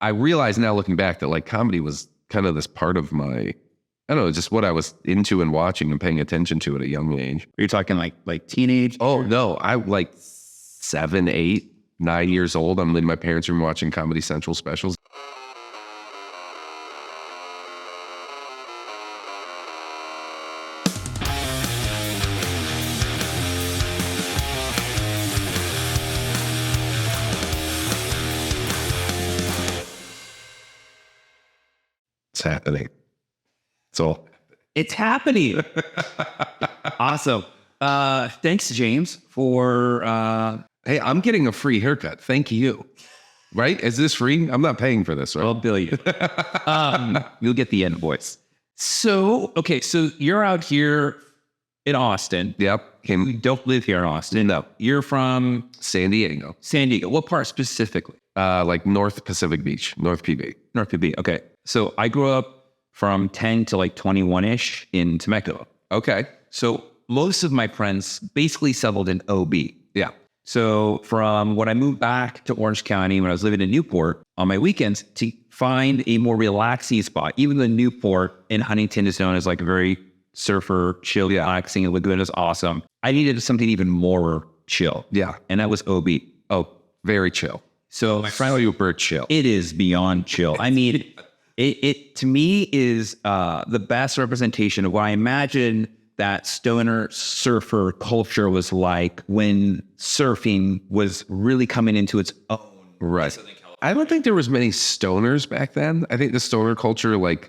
I realize now looking back that like comedy was kind of this part of my, I don't know, just what I was into and watching and paying attention to at a young age. Are you talking like teenage? Oh no, I like 7, 8, 9 years old. I'm in my parents' room watching Comedy Central specials. It's happening. It's happening. Awesome. Thanks, James, for Hey, I'm getting a free haircut. Thank you. Right? Is this free? I'm not paying for this, right? I'll bill you. You'll get the invoice. So you're out here in Austin. Yep. You don't live here in Austin. No. You're from San Diego. San Diego. What part specifically? Like North Pacific Beach, North PB. North PB. Okay. So I grew up from 10 to like 21-ish in Temecula. Okay. So most of my friends basically settled in OB. Yeah. So from when I moved back to Orange County, when I was living in Newport, on my weekends to find a more relaxing spot, even the Newport in Huntington is known as like a very surfer, chill, relaxing, and Laguna is awesome. I needed something even more chill. Yeah. And that was OB. Oh, very chill. So my friend, super chill. It is beyond chill. I mean, it to me is the best representation of what I imagine that stoner surfer culture was like when surfing was really coming into its own. Right. I don't think there was many stoners back then. I think the stoner culture like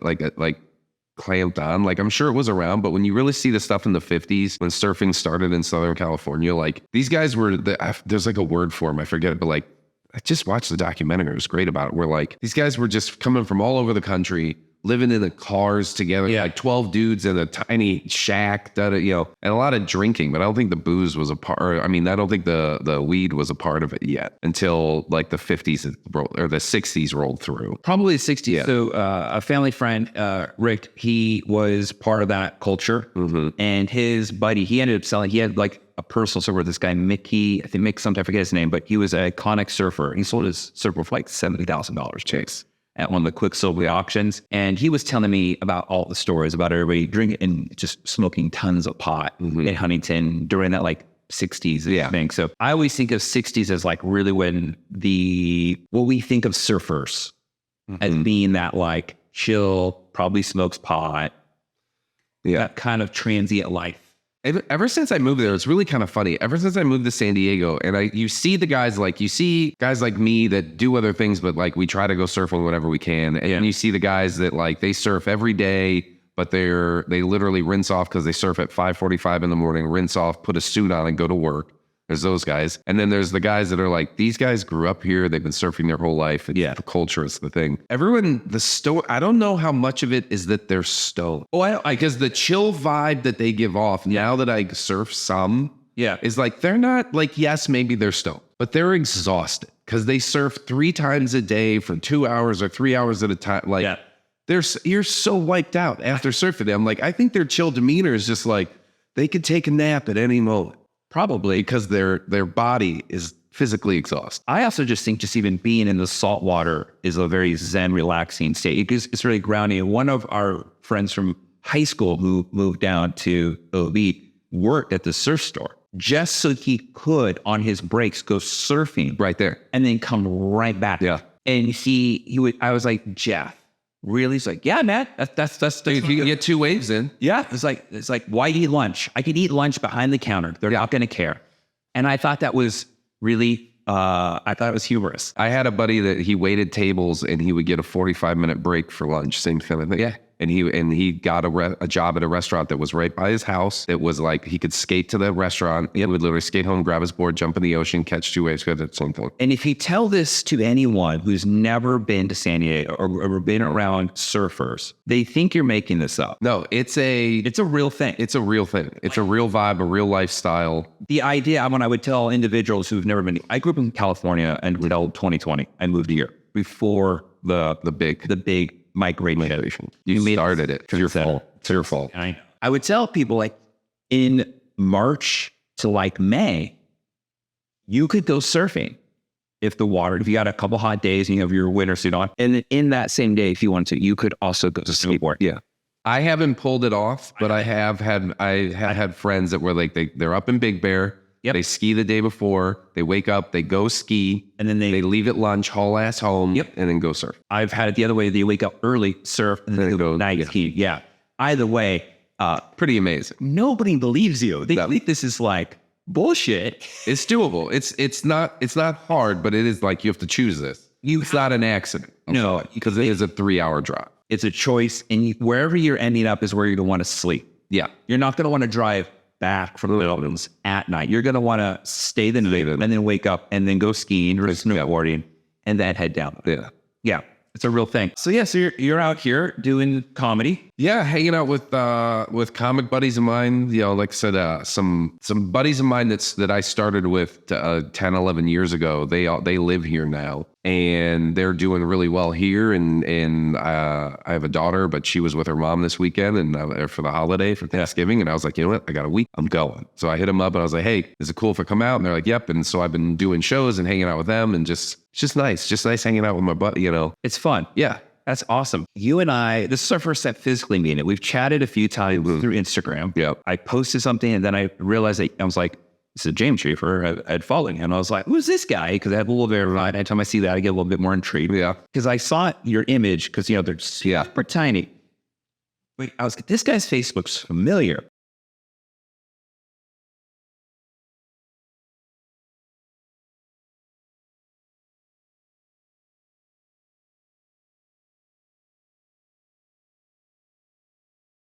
clamped on. Like I'm sure it was around, but when you really see the stuff in the 50s when surfing started in Southern California, like these guys were there's like a word for them. I forget it, but like I just watched the documentary. It was great about it. Where like these guys were just coming from all over the country, living in the cars together, like 12 dudes in a tiny shack, and a lot of drinking. But I don't think the booze was a part. I mean, I don't think the weed was a part of it yet until like the 50s or the 60s rolled through. Probably the 60s. Yeah. So a family friend, Rick, he was part of that culture, and his buddy, he ended up selling. He had like a personal surfer. This guy Mickey, I think Mick, sometimes I forget his name, but he was a iconic surfer. He sold his surfer for like $70,000 chase at one of the Quicksilver auctions. And he was telling me about all the stories about everybody drinking and just smoking tons of pot in Huntington during that like 60s thing. So I always think of 60s as like really when what we think of surfers as being that like chill, probably smokes pot, that kind of transient life. Ever since I moved there, it's really kind of funny. Ever since I moved to San Diego, and you see guys like me that do other things, but like we try to go surfing whenever we can. And you see the guys that like they surf every day, but they literally rinse off because they surf at 5:45 in the morning, rinse off, put a suit on, and go to work. There's those guys. And then there's the guys that are like, these guys grew up here. They've been surfing their whole life. The culture is the thing. Everyone, I don't know how much of it is that they're stoned. Because the chill vibe that they give off now that I surf some, is like, they're not like, yes, maybe they're stoned, but they're exhausted because they surf 3 times a day for 2 hours or 3 hours at a time. Like you're so wiped out after surfing. I'm like, I think their chill demeanor is just like, they could take a nap at any moment. Probably because their body is physically exhausted. I also just think just even being in the salt water is a very zen, relaxing state. It's really grounding. One of our friends from high school who moved down to OB worked at the surf store just so he could, on his breaks, go surfing right there and then come right back. Yeah. And he would. I was like, Jeff. Really? He's like, yeah, man, that's if you can get 2 waves in. Yeah. It's like, why eat lunch? I could eat lunch behind the counter. They're not going to care. And I thought that was really, I thought it was humorous. I had a buddy that he waited tables and he would get a 45-minute break for lunch. Same kind of thing. Yeah. And he got a job at a restaurant that was right by his house. It was like he could skate to the restaurant. He would literally skate home, grab his board, jump in the ocean, catch 2 waves, go to the same thing. And if you tell this to anyone who's never been to San Diego or been around surfers, they think you're making this up. No, it's a real thing. It's a real thing. It's a real vibe, a real lifestyle. The idea, when I would tell individuals who've never been, I grew up in California until 2020. I moved here before the big migration. You started it. It's your fault. It's your fault. I would tell people like in March to like May, you could go surfing if you got a couple hot days and you have your winter suit on, and then in that same day, if you wanted to, you could also go to skateboard. Yeah. I haven't pulled it off, but I have had friends that were like, they're up in Big Bear. Yep. They ski the day before. They wake up, they go ski, And then they leave at lunch, haul ass home, Yep. and then go surf. I've had it the other way. They wake up early, surf, and then they go night ski. Yeah. Either way, Pretty amazing. nobody believes you. They think this is like bullshit. It's doable. It's not hard, but it is like you have to choose this. It's not an accident. No, because it is a 3-hour drive. It's a choice, and wherever you're ending up is where you're going to want to sleep. Yeah. You're not going to want to drive back from the buildings at night. You're going to want to stay the night and then wake up and then go skiing or snowboarding and then head down. Yeah. Yeah. It's a real thing. So yeah, so you're out here doing comedy. Yeah, hanging out with comic buddies of mine. You know, like I said, some buddies of mine that I started with 10, 11 years ago. They live here now, and they're doing really well here. And I have a daughter, but she was with her mom this weekend and for the holiday for Thanksgiving. And I was like, you know what? I got a week. I'm going. So I hit them up and I was like, hey, is it cool if I come out? And they're like, yep. And so I've been doing shows and hanging out with them, and it's just nice hanging out with my buddy. You know, It's fun. yeah. That's awesome. You and I, this is our first time physically meeting. We've chatted a few times through Instagram. Yep. I posted something and then I realized that I was like, this is James Schaefer. I'd followed him. I was like, who's this guy? Because I have a little bit of it. Anytime I see that, I get a little bit more intrigued. Yeah. Because I saw your image because, they're super tiny. Wait, I was like, this guy's face looks familiar.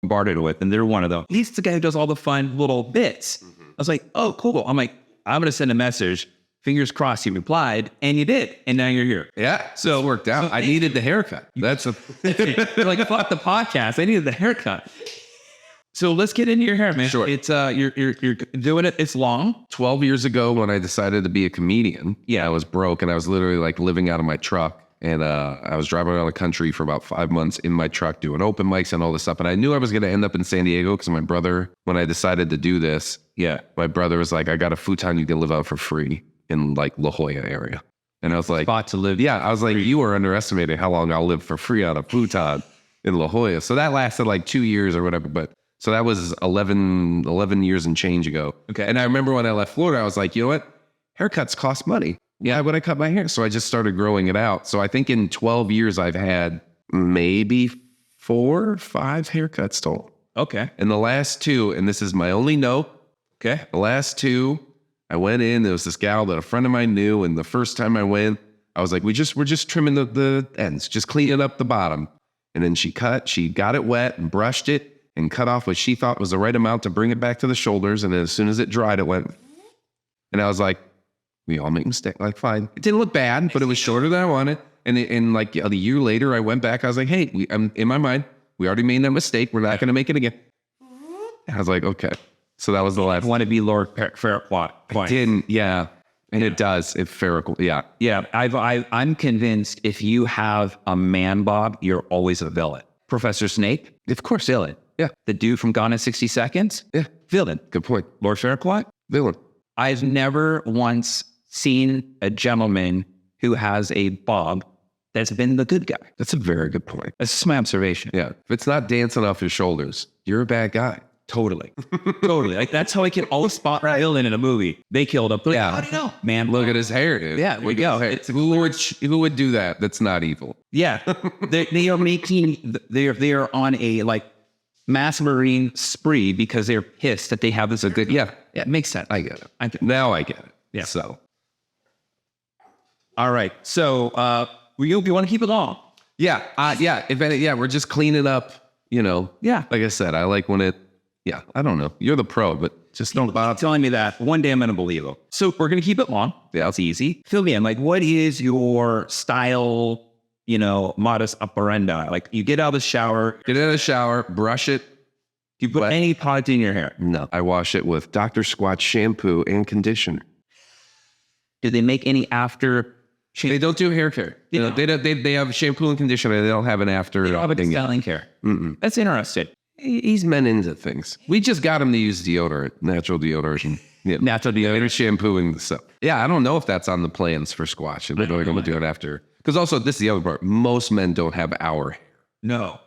Bartered with, and they're one of them. He's the guy who does all the fun little bits. I was like, oh, cool. I'm like, I'm going to send a message. Fingers crossed you replied, and you did. And now you're here. Yeah. So it worked out. I needed the haircut. That's a You're like, fuck the podcast. I needed the haircut. So let's get into your hair, man. Sure. It's you're doing it. It's long. 12 years ago when I decided to be a comedian. Yeah. I was broke and I was literally like living out of my truck. And I was driving around the country for about 5 months in my truck doing open mics and all this stuff. And I knew I was going to end up in San Diego because my brother, when I decided to do this, my brother was like, I got a futon you can live out for free in like La Jolla area. And I was like, Spot to live. Yeah, I was like, you are underestimating how long I'll live for free on a futon in La Jolla. So that lasted like 2 years or whatever. But so that was 11 years and change ago. Okay. And I remember when I left Florida, I was like, you know what? Haircuts cost money. Yeah, when I cut my hair. So I just started growing it out. So I think in 12 years, I've had maybe 4 or 5 haircuts total. Okay. And the last 2, and this is my only note. Okay. The last 2, I went in, there was this gal that a friend of mine knew. And the first time I went, I was like, we're just trimming the ends, just cleaning up the bottom. And then she got it wet and brushed it and cut off what she thought was the right amount to bring it back to the shoulders. And then as soon as it dried, it went, and I was like, we all make mistakes. Like, fine. It didn't look bad, but it was shorter than I wanted. And like a year later, I went back. I was like, hey, in my mind, we already made that mistake. We're not going to make it again. I was like, okay. So that was the last. I want to be Lord Farquaad. I didn't, yeah. And it does. It's Farquaad, yeah. Yeah. I'm convinced if you have a man bob, you're always a villain. Professor Snape, of course, villain. Yeah. The dude from Gone in 60 Seconds, Yeah. villain. Good point. Lord Farquaad, Villain. I've never once seen a gentleman who has a bob that's been the good guy. That's a very good point. That's just my observation. Yeah. If it's not dancing off your shoulders, you're a bad guy. Totally. Totally. Like, that's how I can always spot a villain in a movie. They killed him. Like, Yeah. how do you know? Man, Look at his hair, dude. Yeah, there we go. It's, who would do that? That's not evil. yeah. They are making, they are on a like mass marine spree because they're pissed that they have this. Yeah, it makes sense. I get it. Now I get it. Yeah. So. All right. So you want to keep it long? Yeah. We're just cleaning up, Yeah. Like I said, I like when it, I don't know. You're the pro, but just don't bother. Telling me that. One day I'm going to believe it. So we're going to keep it long. Yeah. It's easy. Fill me in. Like, what is your style, modus operandi? Like, you get out of the shower. Get in the shower, brush it. Do you put any product in your hair? No. I wash it with Dr. Squatch shampoo and conditioner. Do they make any after? They don't do hair care. They have shampoo and conditioner. They don't have an after. They don't have a styling care. That's interesting. He's men into things. We just got him to use deodorant, natural deodorant. natural deodorant. They're shampooing the stuff. Yeah, I don't know if that's on the plans for Squatch. If they're going to do it after. Because also, this is the other part. Most men don't have our hair. No.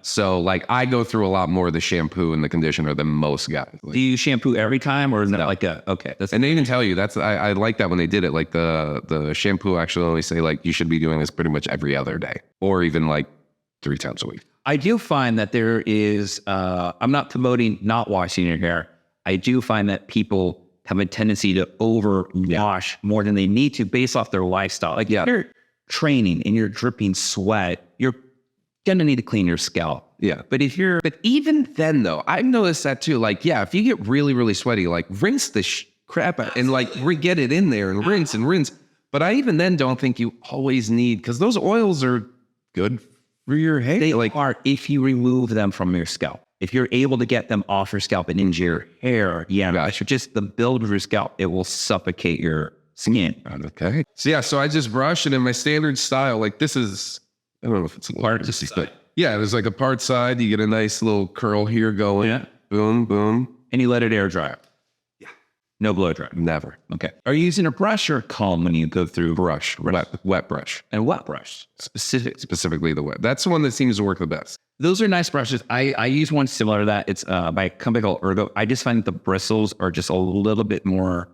So, like, I go through a lot more of the shampoo and the conditioner than most guys. Like, Do you shampoo every time, or is it like okay? and they even tell you that's I like that when they did it. Like the shampoo actually only say like you should be doing this pretty much every other day, or even like 3 times a week. I do find that there is. I'm not promoting not washing your hair. I do find that people have a tendency to over wash more than they need to, based off their lifestyle. Like if you're training and you're dripping sweat, you're gonna need to clean your scalp. Yeah. But even then though, I've noticed that too. Like, yeah, if you get really, really sweaty, like rinse the crap out and like get it in there and rinse and rinse. But I even then don't think you always need, because those oils are good for your hair. They are if you remove them from your scalp. If you're able to get them off your scalp and into your hair, just the build of your scalp, it will suffocate your skin. Okay. So I just brush, and in my standard style, like this is, I don't know if it's a part side. But yeah, there's like a part side. You get a nice little curl here going. Yeah. Boom, boom. And you let it air dry. Yeah. No blow dry. Never. Okay. Are you using a brush or a comb when you go through? Brush. Wet brush. And what brush? Specifically the wet. That's the one that seems to work the best. Those are nice brushes. I use one similar to that. It's by a company called Ergo. I just find that the bristles are just a little bit more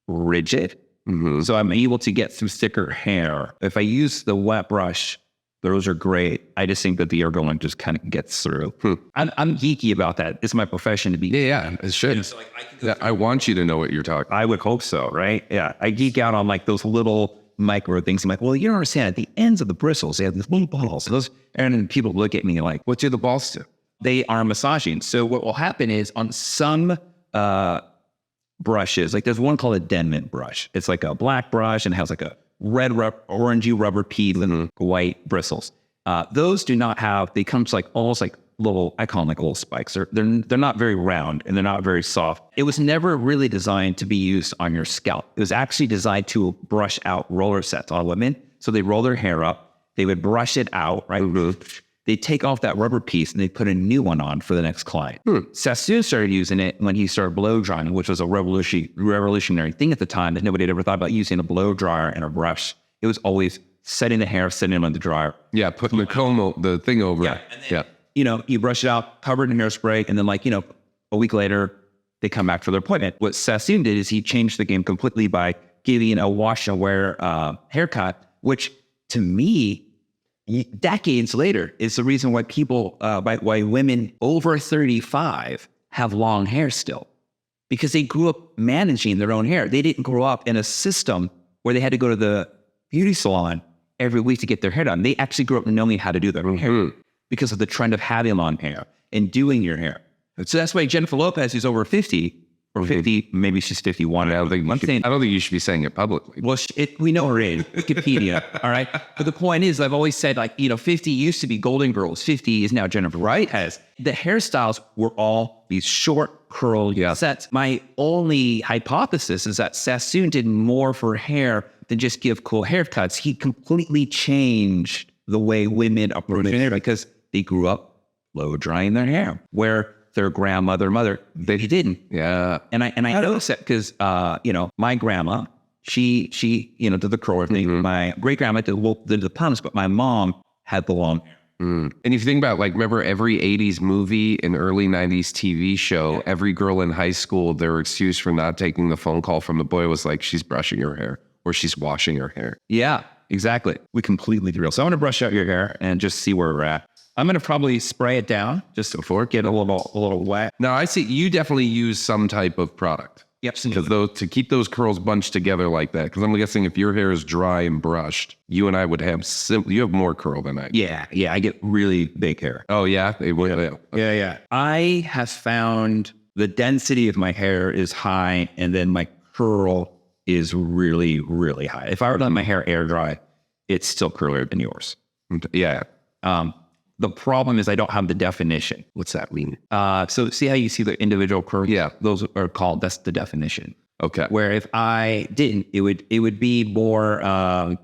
rigid. Mm-hmm. So I'm able to get some thicker hair. If I use the wet brush, those are great. I just think that the Ergo one just kind of gets through. I'm geeky about that. It's my profession to be. Yeah, it should. So like, I want you to know what you're talking. I would hope so, right? Yeah. I geek out on like those little micro things. I'm like, well, you don't understand. At the ends of the bristles, they have these little balls. And then people look at me like, what do the balls do? They are massaging. So what will happen is on some brushes, like there's one called a Denman brush. It's like a black brush and has like a red, orangey rubber peel and white bristles. Those do not have, they come to like almost like little, I call them like little spikes. They're not very round and they're not very soft. It was never really designed to be used on your scalp. It was actually designed to brush out roller sets on women. So they roll their hair up, they would brush it out, right? They take off that rubber piece and they put a new one on for the next client. Sassoon started using it when he started blow drying, which was a revolutionary thing at the time that nobody had ever thought about using a blow dryer and a brush. It was always setting the hair, setting it on the dryer. Yeah, putting the thing over. Yeah. And then, you brush it out, covered in hairspray, and then a week later, they come back for their appointment. What Sassoon did is he changed the game completely by giving a wash and wear haircut, which to me, decades later, is the reason why why women over 35 have long hair still, because they grew up managing their own hair. They didn't grow up in a system where they had to go to the beauty salon every week to get their hair done. They actually grew up knowing how to do their own hair because of the trend of having long hair and doing your hair. So that's why Jennifer Lopez is over 50 or 50, maybe she's 51. I don't think you should be saying it publicly. Well, we know her age, Wikipedia, all right? But the point is, I've always said, 50 used to be Golden Girls. 50 is now Jennifer, right? The hairstyles were all these short, curled sets. My only hypothesis is that Sassoon did more for hair than just give cool haircuts. He completely changed the way women approach their hair because they grew up blow drying their hair, where their mother, they didn't. Yeah. And I noticed that because, my grandma, she did the curler thing. My great grandma did the pumps, but my mom had the long hair. And if you think about remember every 80s movie and early 90s TV show, every girl in high school, their excuse for not taking the phone call from the boy was like, she's brushing her hair or she's washing her hair. Yeah, exactly. We completely derail. So I want to brush out your hair and just see where we're at. I'm going to probably spray it down just before it get a little wet. Now, I see you definitely use some type of product. Yep. Because to keep those curls bunched together like that, because I'm guessing if your hair is dry and brushed, you and I would have you have more curl than I do. Yeah, I get really big hair. Oh, yeah? Yeah. I have found the density of my hair is high, and then my curl is really, really high. If I were to let my hair air dry, it's still curlier than yours. Yeah. The problem is I don't have the definition. What's that mean? So see how you see the individual curls? Yeah. Those are called, that's the definition. Okay. Where if I didn't, it would be more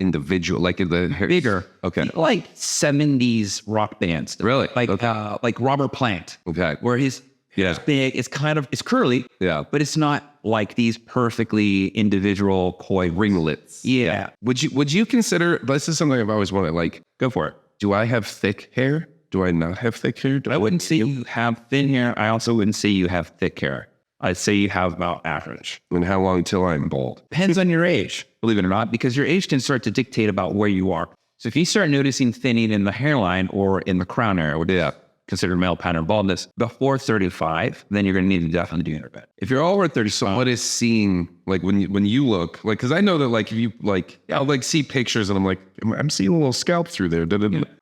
individual, like the hair. Bigger. Okay. Like 70s rock bands. Really? Like Robert Plant. Okay. Where his Yeah. It's big. It's it's curly. Yeah. But it's not like these perfectly individual coy Ringlets. Yeah. Would you consider, this is something I've always wanted, like, Go for it. do I have thick hair? Do I not have thick hair? I wouldn't say you have thin hair. I also wouldn't say you have thick hair. I'd say you have about average. And how long till I'm bald? Depends on your age, believe it or not, because your age can start to dictate about where you are. So if you start noticing thinning in the hairline or in the crown area, which is considered male pattern baldness, before 35, then you're going to need to definitely do intervention. If you're over 35, So what is seeing, like when you look, like, because I know that, like, if you, like, I'll like see pictures and I'm like, I'm seeing a little scalp through there.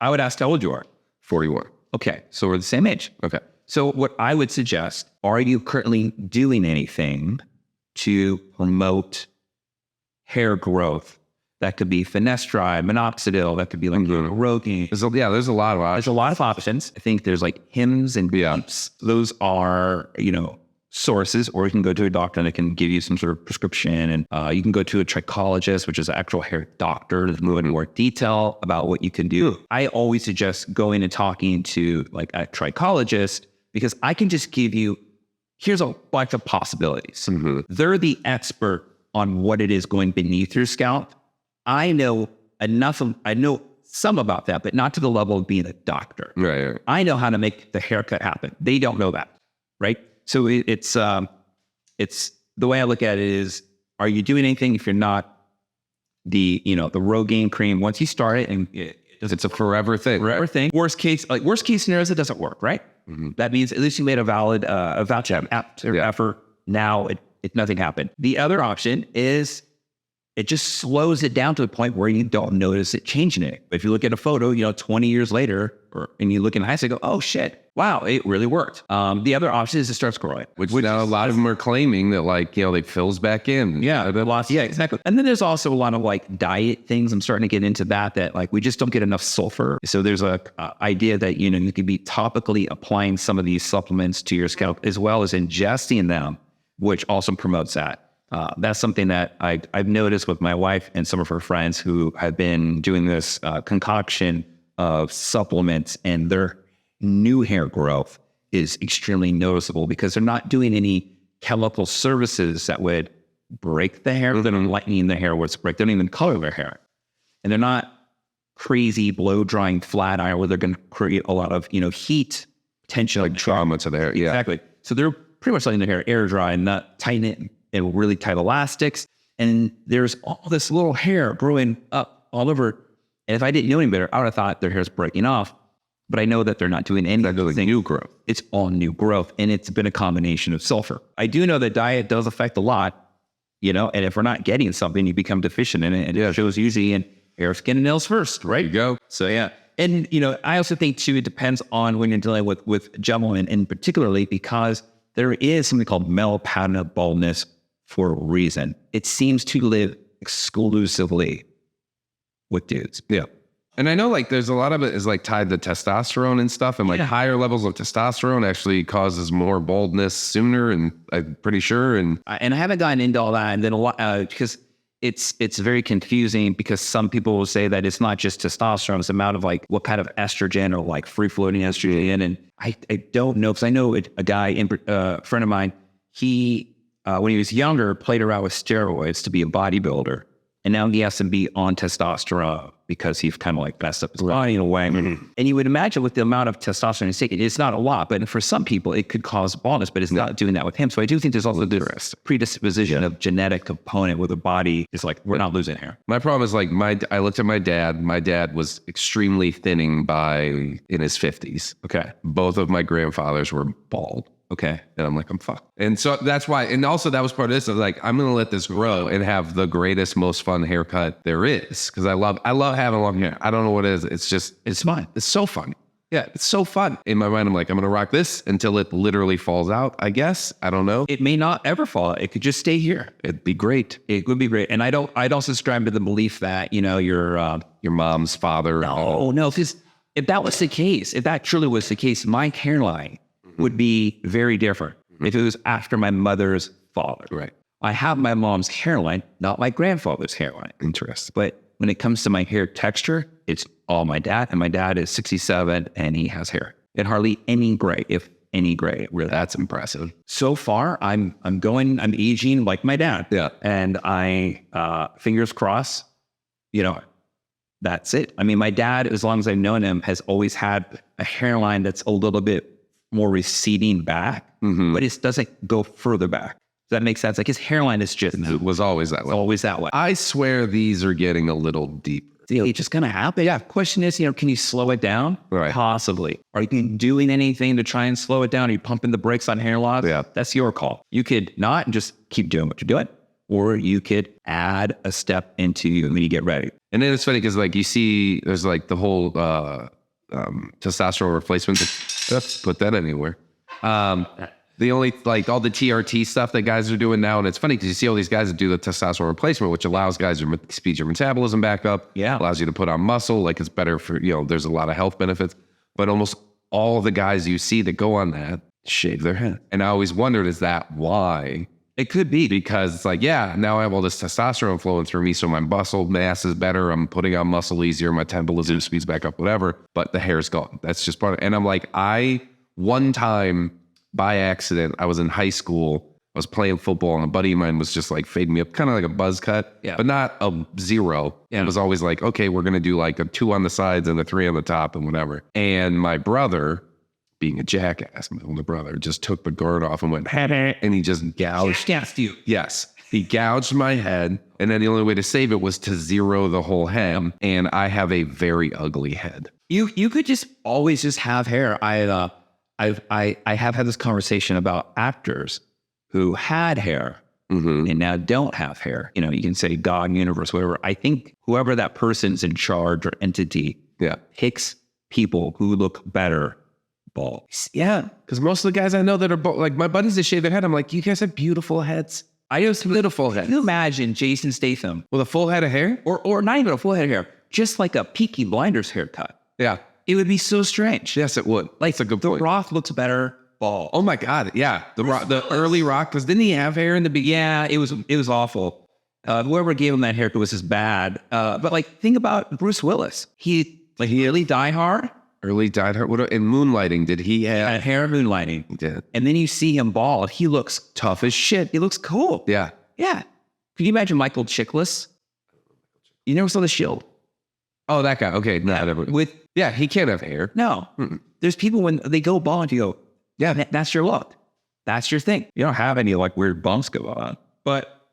I would ask how old you are. 41. Okay, so we're the same age. Okay. So what I would suggest, are you currently doing anything to promote hair growth? That could be finasteride, minoxidil. That could be like Rogaine. There's a lot of options. There's a lot of options. I think there's like Hims and Beeps. Those are, sources, or you can go to a doctor that can give you some sort of prescription. And you can go to a trichologist, which is an actual hair doctor, to move in more detail about what you can do. I always suggest going and talking to like a trichologist, because I can just give you, here's a bunch of possibilities. They're the expert on what it is going beneath your scalp. I know some about that, but not to the level of being a doctor. Right. I know how to make the haircut happen. They don't know that, right? So it's the way I look at it is, are you doing anything? If you're not, the Rogaine cream, once you start it, and It's a forever thing. Worst case scenarios, it doesn't work, right? That means at least you made a valid effort. Now nothing happened. The other option is it just slows it down to the point where you don't notice it changing it. But if you look at a photo, 20 years later, and you look in hindsight, go, oh shit, wow, it really worked. The other option is it starts growing. Which now a lot of them are claiming that, like, it fills back in. Yeah, exactly. And then there's also a lot of like diet things. I'm starting to get into that like we just don't get enough sulfur. So there's a idea that, you could be topically applying some of these supplements to your scalp as well as ingesting them, which also promotes that. That's something that I've noticed with my wife and some of her friends who have been doing this concoction of supplements, and their new hair growth is extremely noticeable because they're not doing any chemical services that would break the hair. They're not lightening the hair where it's break. They don't even color their hair. And they're not crazy blow drying flat iron where they're going to create a lot of, heat, tension. Like trauma to the hair. Yeah. Exactly. So they're pretty much letting their hair air dry and not tighten it in really tight elastics. And there's all this little hair growing up all over. And if I didn't know any better, I would have thought their hair's breaking off. But I know that they're not doing anything. New growth. It's all new growth. And it's been a combination of sulfur. I do know that diet does affect a lot, and if we're not getting something, you become deficient in it. And it shows usually in hair, skin, and nails first, right? There you go. So, yeah. And, I also think, too, it depends on when you're dealing with gentlemen, and particularly because there is something called male pattern baldness for a reason. It seems to live exclusively with dudes. Yeah. And I know, like, there's a lot of it is like tied to testosterone and stuff, and like higher levels of testosterone actually causes more baldness sooner, and I'm pretty sure. And I haven't gotten into all that, and then a lot because it's very confusing, because some people will say that it's not just testosterone, it's the amount of like what kind of estrogen or like free floating estrogen, and I don't know, because I know a guy, a friend of mine, he when he was younger played around with steroids to be a bodybuilder. And now he has to be on testosterone because he's kind of like messed up his body in a way. And you would imagine with the amount of testosterone he's taking, it's not a lot, but for some people it could cause baldness, but it's not doing that with him. So I do think there's also this predisposition of genetic component where the body is like, we're not losing hair. my problem is like I looked at my dad. My dad was extremely thinning in his 50s. Okay. Both of my grandfathers were bald. Okay. And I'm like, I'm fucked. And so that's why, and also that was part of this. I was like, I'm going to let this grow and have the greatest, most fun haircut there is. Cause I love having long hair. I don't know what it is. It's just, It's fun. it's so fun. Yeah. It's so fun. In my mind, I'm like, I'm going to rock this until it literally falls out, I guess. I don't know. It may not ever fall out. It could just stay here. It'd be great. It would be great. And I'd also subscribe to the belief that, Your mom's father. no, because if that was the case, if that truly was the case, my hairline would be very different if it was after my mother's father. Right. I have my mom's hairline, not my grandfather's hairline. Interesting. But when it comes to my hair texture, it's all my dad. And my dad is 67 and he has hair. And hardly any gray, if any gray. Really. That's impressive. So far, I'm aging like my dad. Yeah. And fingers crossed, that's it. I mean, my dad, as long as I've known him, has always had a hairline that's a little bit more receding back, but it doesn't go further back. Does that make sense? Like his hairline is just It was always that way. always that way. I swear these are getting a little deeper. It's just going to happen. Yeah. Question is, can you slow it down? Right. Possibly. Are you doing anything to try and slow it down? Are you pumping the brakes on hair loss? Yeah. That's your call. You could not just keep doing what you're doing, or you could add a step into when you get ready. And then it's funny because like you see, there's like the whole testosterone replacement. Let's put that anywhere. The only like all the TRT stuff that guys are doing now, and it's funny because you see all these guys that do the testosterone replacement, which allows guys to speed your metabolism back up. Yeah, allows you to put on muscle. Like it's better for there's a lot of health benefits. But almost all the guys you see that go on that shave their head, and I always wondered, is that why? It could be because it's like, yeah, now I have all this testosterone flowing through me, so my muscle mass is better. I'm putting on muscle easier. My metabolism speeds back up, whatever. But the hair's gone. That's just part of it. And I'm like, one time by accident, I was in high school. I was playing football, and a buddy of mine was just like fading me up, kind of like a buzz cut, but not a 0. Yeah. It was always like, okay, we're going to do like a 2 on the sides and a 3 on the top and whatever. And my brother, being a jackass, my older brother, just took the guard off and went, and he just gouged you. Yes. He gouged my head. And then the only way to save it was to 0 the whole head. And I have a very ugly head. You could just always just have hair. I have had this conversation about actors who had hair and now don't have hair. You can say God, universe, whatever. I think whoever that person's in charge or entity picks people who look better bald. Yeah, because most of the guys I know that are bald, like my buddies that shave their head, I'm like, you guys have beautiful heads. I just beautiful heads. Can you imagine Jason Statham with a full head of hair, or not even a full head of hair, just like a Peaky Blinders haircut? Yeah, it would be so strange. Yes, it would. Like that's a good the point. Rock looks better bald. Oh my God, yeah, the early Rock, because didn't he have hair in the beginning? Yeah, it was awful. Whoever gave him that haircut was just bad. But like, think about Bruce Willis. He really Die Hard. Early died hard. What in Moonlighting did he have? Hair Moonlighting. He did. And then you see him bald. He looks tough as shit. He looks cool. Yeah. Yeah. Can you imagine Michael Chiklis? You never saw The Shield? Oh, that guy. Okay. Yeah, he can't have hair. No. Mm-mm. There's people when they go bald, you go, yeah, that's your look. That's your thing. You don't have any like weird bumps go on. But,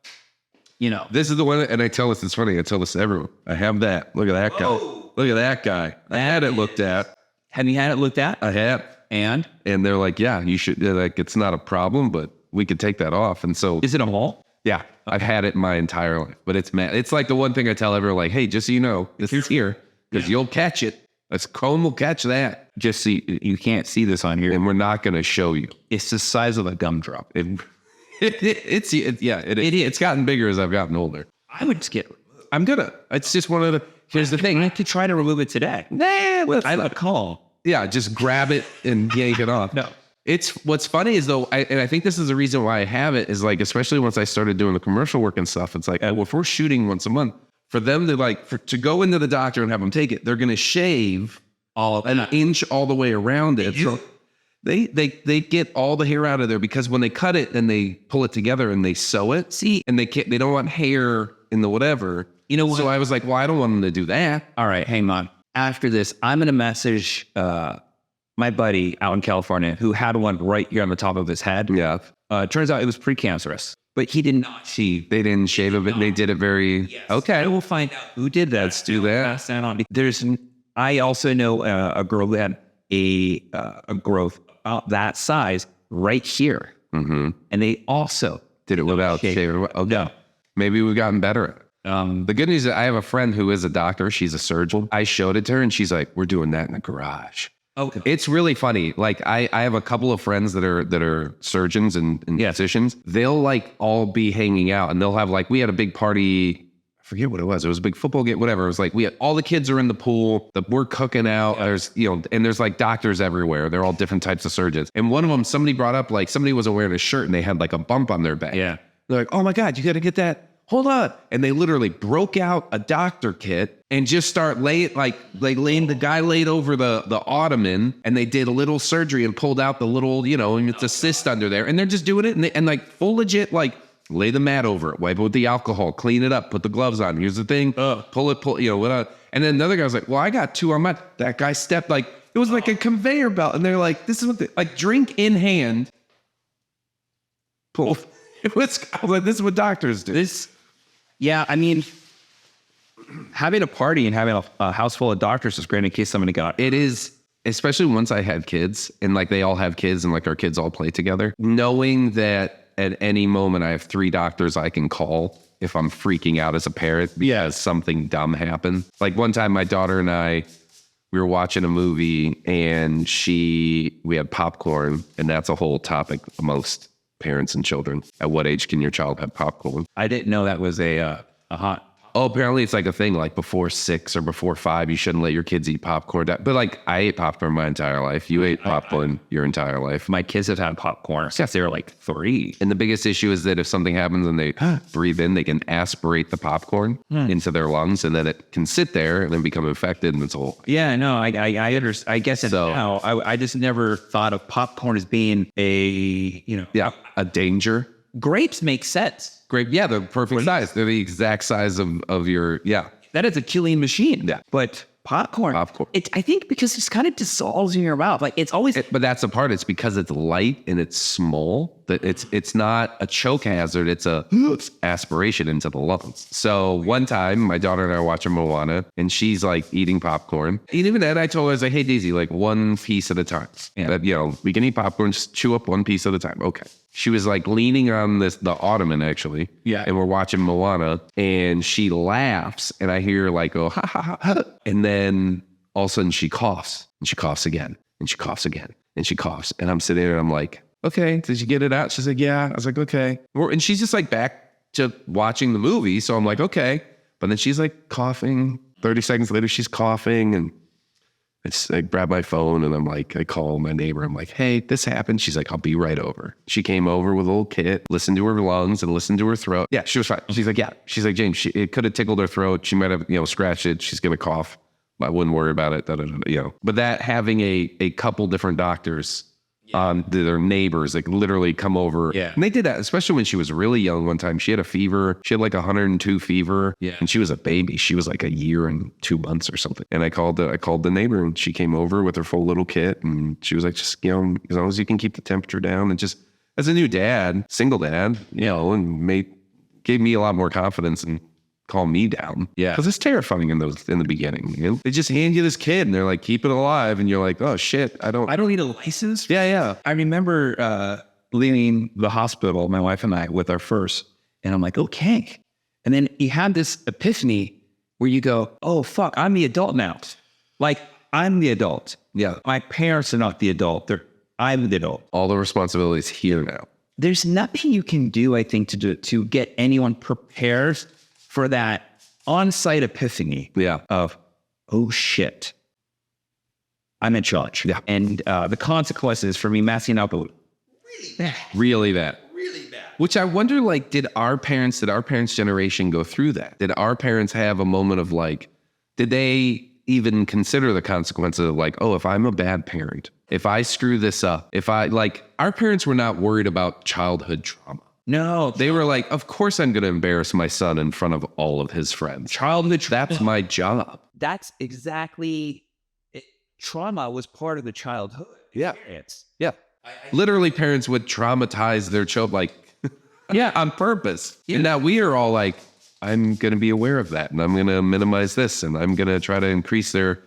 This is the one, and I tell this, it's funny. I tell this to everyone. I have that. Look at that guy. Look at that guy. I had it looked at. Have you had it looked at? I have. And they're like, yeah, you should, like, it's not a problem, but we could take that off. And so. Is it a mole? Yeah. I've had it my entire life, but it's mad. It's like the one thing I tell everyone, like, hey, just so you know, this is here because you'll catch it. This comb will catch that. Just see, you can't see this on here. And we're not going to show you. It's the size of a gumdrop. It's gotten bigger as I've gotten older. I would just get. It's just one of the. Here's the thing. I could try to remove it today. Nah, I would call. Yeah, just grab it and yank it off. No. It's what's funny is though, and I think this is the reason why I have it is like, especially once I started doing the commercial work and stuff. It's like, well, if we're shooting once a month, for them to go into the doctor and have them take it, they're going to shave an inch all the way around it. So they get all the hair out of there because when they cut it, then they pull it together and they sew it. See, and they don't want hair in the whatever. You know what? So I was like, well, I don't want them to do that. All right, hang on. After this, I'm going to message my buddy out in California who had one right here on the top of his head. Yeah. Turns out it was precancerous, but he did not shave. They didn't shave it. They did it very... Yes. Okay. I will find out who did that. Let's do that. Pass that on. I also know a girl who had a growth about that size right here. Mm-hmm. And they also did it without shaving. Oh, no. Maybe we've gotten better at it. The good news is I have a friend who is a doctor. She's a surgeon. I showed it to her and she's like, we're doing that in the garage. Okay. It's really funny. Like I have a couple of friends that are surgeons and physicians. They'll like all be hanging out and they'll have like, we had a big party. I forget what it was. It was a big football game, whatever. It was like, all the kids are in the pool, we're cooking out. Yeah. There's, and there's like doctors everywhere. They're all different types of surgeons. And one of them, somebody brought up, like somebody wasn't wearing a shirt and they had like a bump on their back. Yeah. They're like, oh my God, you got to get that. hold on. And they literally broke out a doctor kit and just start the guy laid over the ottoman, and they did a little surgery and pulled out the little, and it's a cyst under there. And they're just doing it and like full legit, like lay the mat over it, wipe it with the alcohol, clean it up, put the gloves on. Here's the thing, pull it, whatever. And then another guy was like, well, I got 2 on my, that guy stepped like, it was like a conveyor belt. And they're like, this is what like drink in hand. Pull. I was like, this is what doctors do. Yeah, I mean, having a party and having a house full of doctors is great in case somebody got it. Is, especially once I had kids and like they all have kids and like our kids all play together, knowing that at any moment I have 3 doctors I can call if I'm freaking out as a parent because something dumb happened. Like one time my daughter and I, we were watching a movie and we had popcorn, and that's a whole topic amongst parents and children. At what age can your child have popcorn? I didn't know that was a hot. Oh, apparently it's like a thing, like before 6 or before 5, you shouldn't let your kids eat popcorn. But like, I ate popcorn my entire life. You ate popcorn your entire life. My kids have had popcorn since they were like 3. And the biggest issue is that if something happens and they breathe in, they can aspirate the popcorn into their lungs, and then it can sit there and then become infected, and it's all. Yeah, no, I understand. I guess now I just never thought of popcorn as being a danger. Grapes make sense. Grape, yeah, they're perfect size. They're the exact size of your, That is a killing machine. Yeah. But popcorn. I think because it's kind of dissolves in your mouth. Like it's always. But that's the part. It's because it's light and it's small that it's not a choke hazard. It's a aspiration into the lungs. So one time, my daughter and I were watching Moana, and she's like eating popcorn. And even then, I told her, I was like, "Hey, Daisy, like 1 piece at a time. Yeah. We can eat popcorn, just chew up 1 piece at a time." Okay. She was like leaning on the ottoman actually. Yeah. And we're watching Moana, and she laughs, and I hear her like go ha ha ha ha, and then all of a sudden she coughs, and she coughs again, and she coughs again, and she coughs, and I'm sitting there and I'm like, okay, did you get it out? She's like, yeah. I was like, okay. And she's just like back to watching the movie, so I'm like, okay. But then she's like coughing. 30 seconds later, she's coughing, and I grab my phone and I'm like, I call my neighbor. I'm like, hey, this happened. She's like, I'll be right over. She came over with a little kit, listened to her lungs and listened to her throat. Yeah, she was fine. She's like, yeah. She's like, James, it could have tickled her throat. She might have, scratched it. She's going to cough. I wouldn't worry about it. But that having a couple different doctors on their neighbors, like literally come over. Yeah. And they did that, especially when she was really young one time. She had a fever. She had like 102 fever. Yeah. And she was a baby. She was like a year and 2 months or something. And I called the neighbor, and she came over with her full little kit. And she was like, just, as long as you can keep the temperature down, and just as a new dad, single dad, and gave me a lot more confidence and calm me down. Yeah. Because it's terrifying in the beginning. They just hand you this kid and they're like, keep it alive. And you're like, oh shit, I don't need a license. Yeah. I remember leaving the hospital, my wife and I, with our first, and I'm like, okay. And then you have this epiphany where you go, oh fuck, I'm the adult now. Like I'm the adult. Yeah. My parents are not the adult. I'm the adult. All the responsibilities here now. There's nothing you can do, I think, to get anyone prepared for that on-site epiphany of, oh shit, I'm in charge. Yeah. And the consequences for me messing up really bad. Which I wonder, like, did our parents' generation go through that? Did our parents have a moment of like, did they even consider the consequences of like, oh, if I'm a bad parent, if I screw this up, our parents were not worried about childhood trauma. No, they were like, of course I'm going to embarrass my son in front of all of his friends. Childhood that's my job. That's exactly it. Trauma was part of the childhood experience. Yeah. Literally, parents would traumatize their child, like, on purpose. Yeah. And now we are all like, I'm going to be aware of that, and I'm going to minimize this, and I'm going to try to increase their,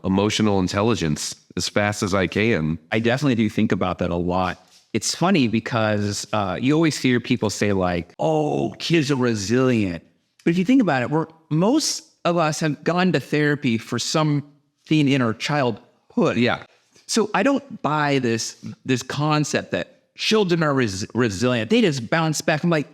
emotional intelligence as fast as I can. I definitely do think about that a lot. It's funny because you always hear people say like, oh, kids are resilient. But if you think about it, most of us have gone to therapy for something in our childhood. Yeah. So I don't buy this concept that children are resilient. They just bounce back. I'm like,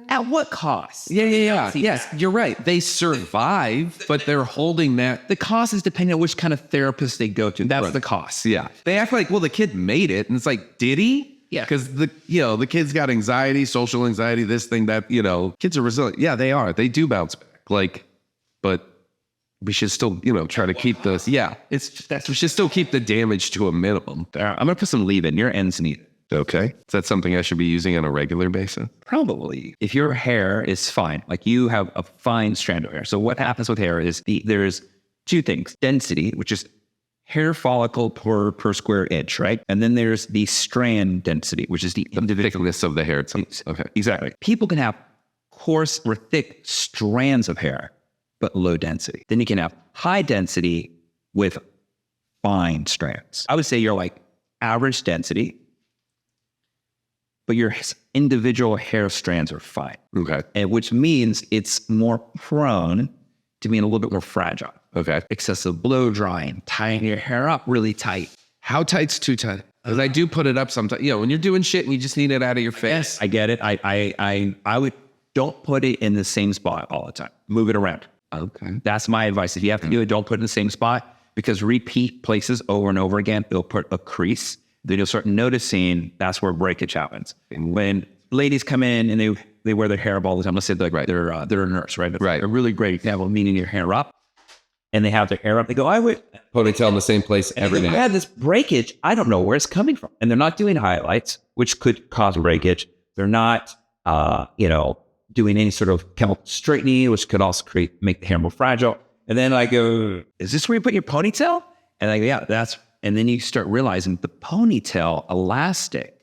at what cost? Yeah. Yes, you're right. They survive, but they're holding that. The cost is depending on which kind of therapist they go to. That's the cost. Yeah. They act like, well, the kid made it. And it's like, did he? Yeah. Because the kids got anxiety, social anxiety, this thing, that, kids are resilient. Yeah, they are. They do bounce back. But we should still, try to keep those. Yeah, we should still keep the damage to a minimum. I'm going to put some leave in. Your ends need it. Okay. Is that something I should be using on a regular basis? Probably. If your hair is fine, like you have a fine strand of hair. So what happens with hair is there's two things. Density, which is hair follicle per square inch, right? And then there's the strand density, which is the individual thickness of the hair itself. Okay. Exactly. People can have coarse or thick strands of hair, but low density. Then you can have high density with fine strands. I would say you're like average density, but your individual hair strands are fine. Okay. And which means it's more prone to being a little bit more fragile. Okay. Excessive blow drying, tying your hair up really tight. How tight's too tight? Because I do put it up sometimes. When you're doing shit and you just need it out of your face. Yes, I get it. I would don't put it in the same spot all the time. Move it around. Okay. That's my advice. If you have to do it, don't put it in the same spot, because repeat places over and over again, it'll put a crease. Then you'll start noticing that's where breakage happens. And when ladies come in and they wear their hair up all the time, let's say they're a nurse, right? That's right. A really great example of meaning your hair up. And they have their hair up. They go, I would ponytail in the same place every day. I had this breakage. I don't know where it's coming from. And they're not doing highlights, which could cause breakage. They're not, doing any sort of chemical straightening, which could also make the hair more fragile. And then I go, is this where you put your ponytail? And I go, yeah, and then you start realizing the ponytail elastic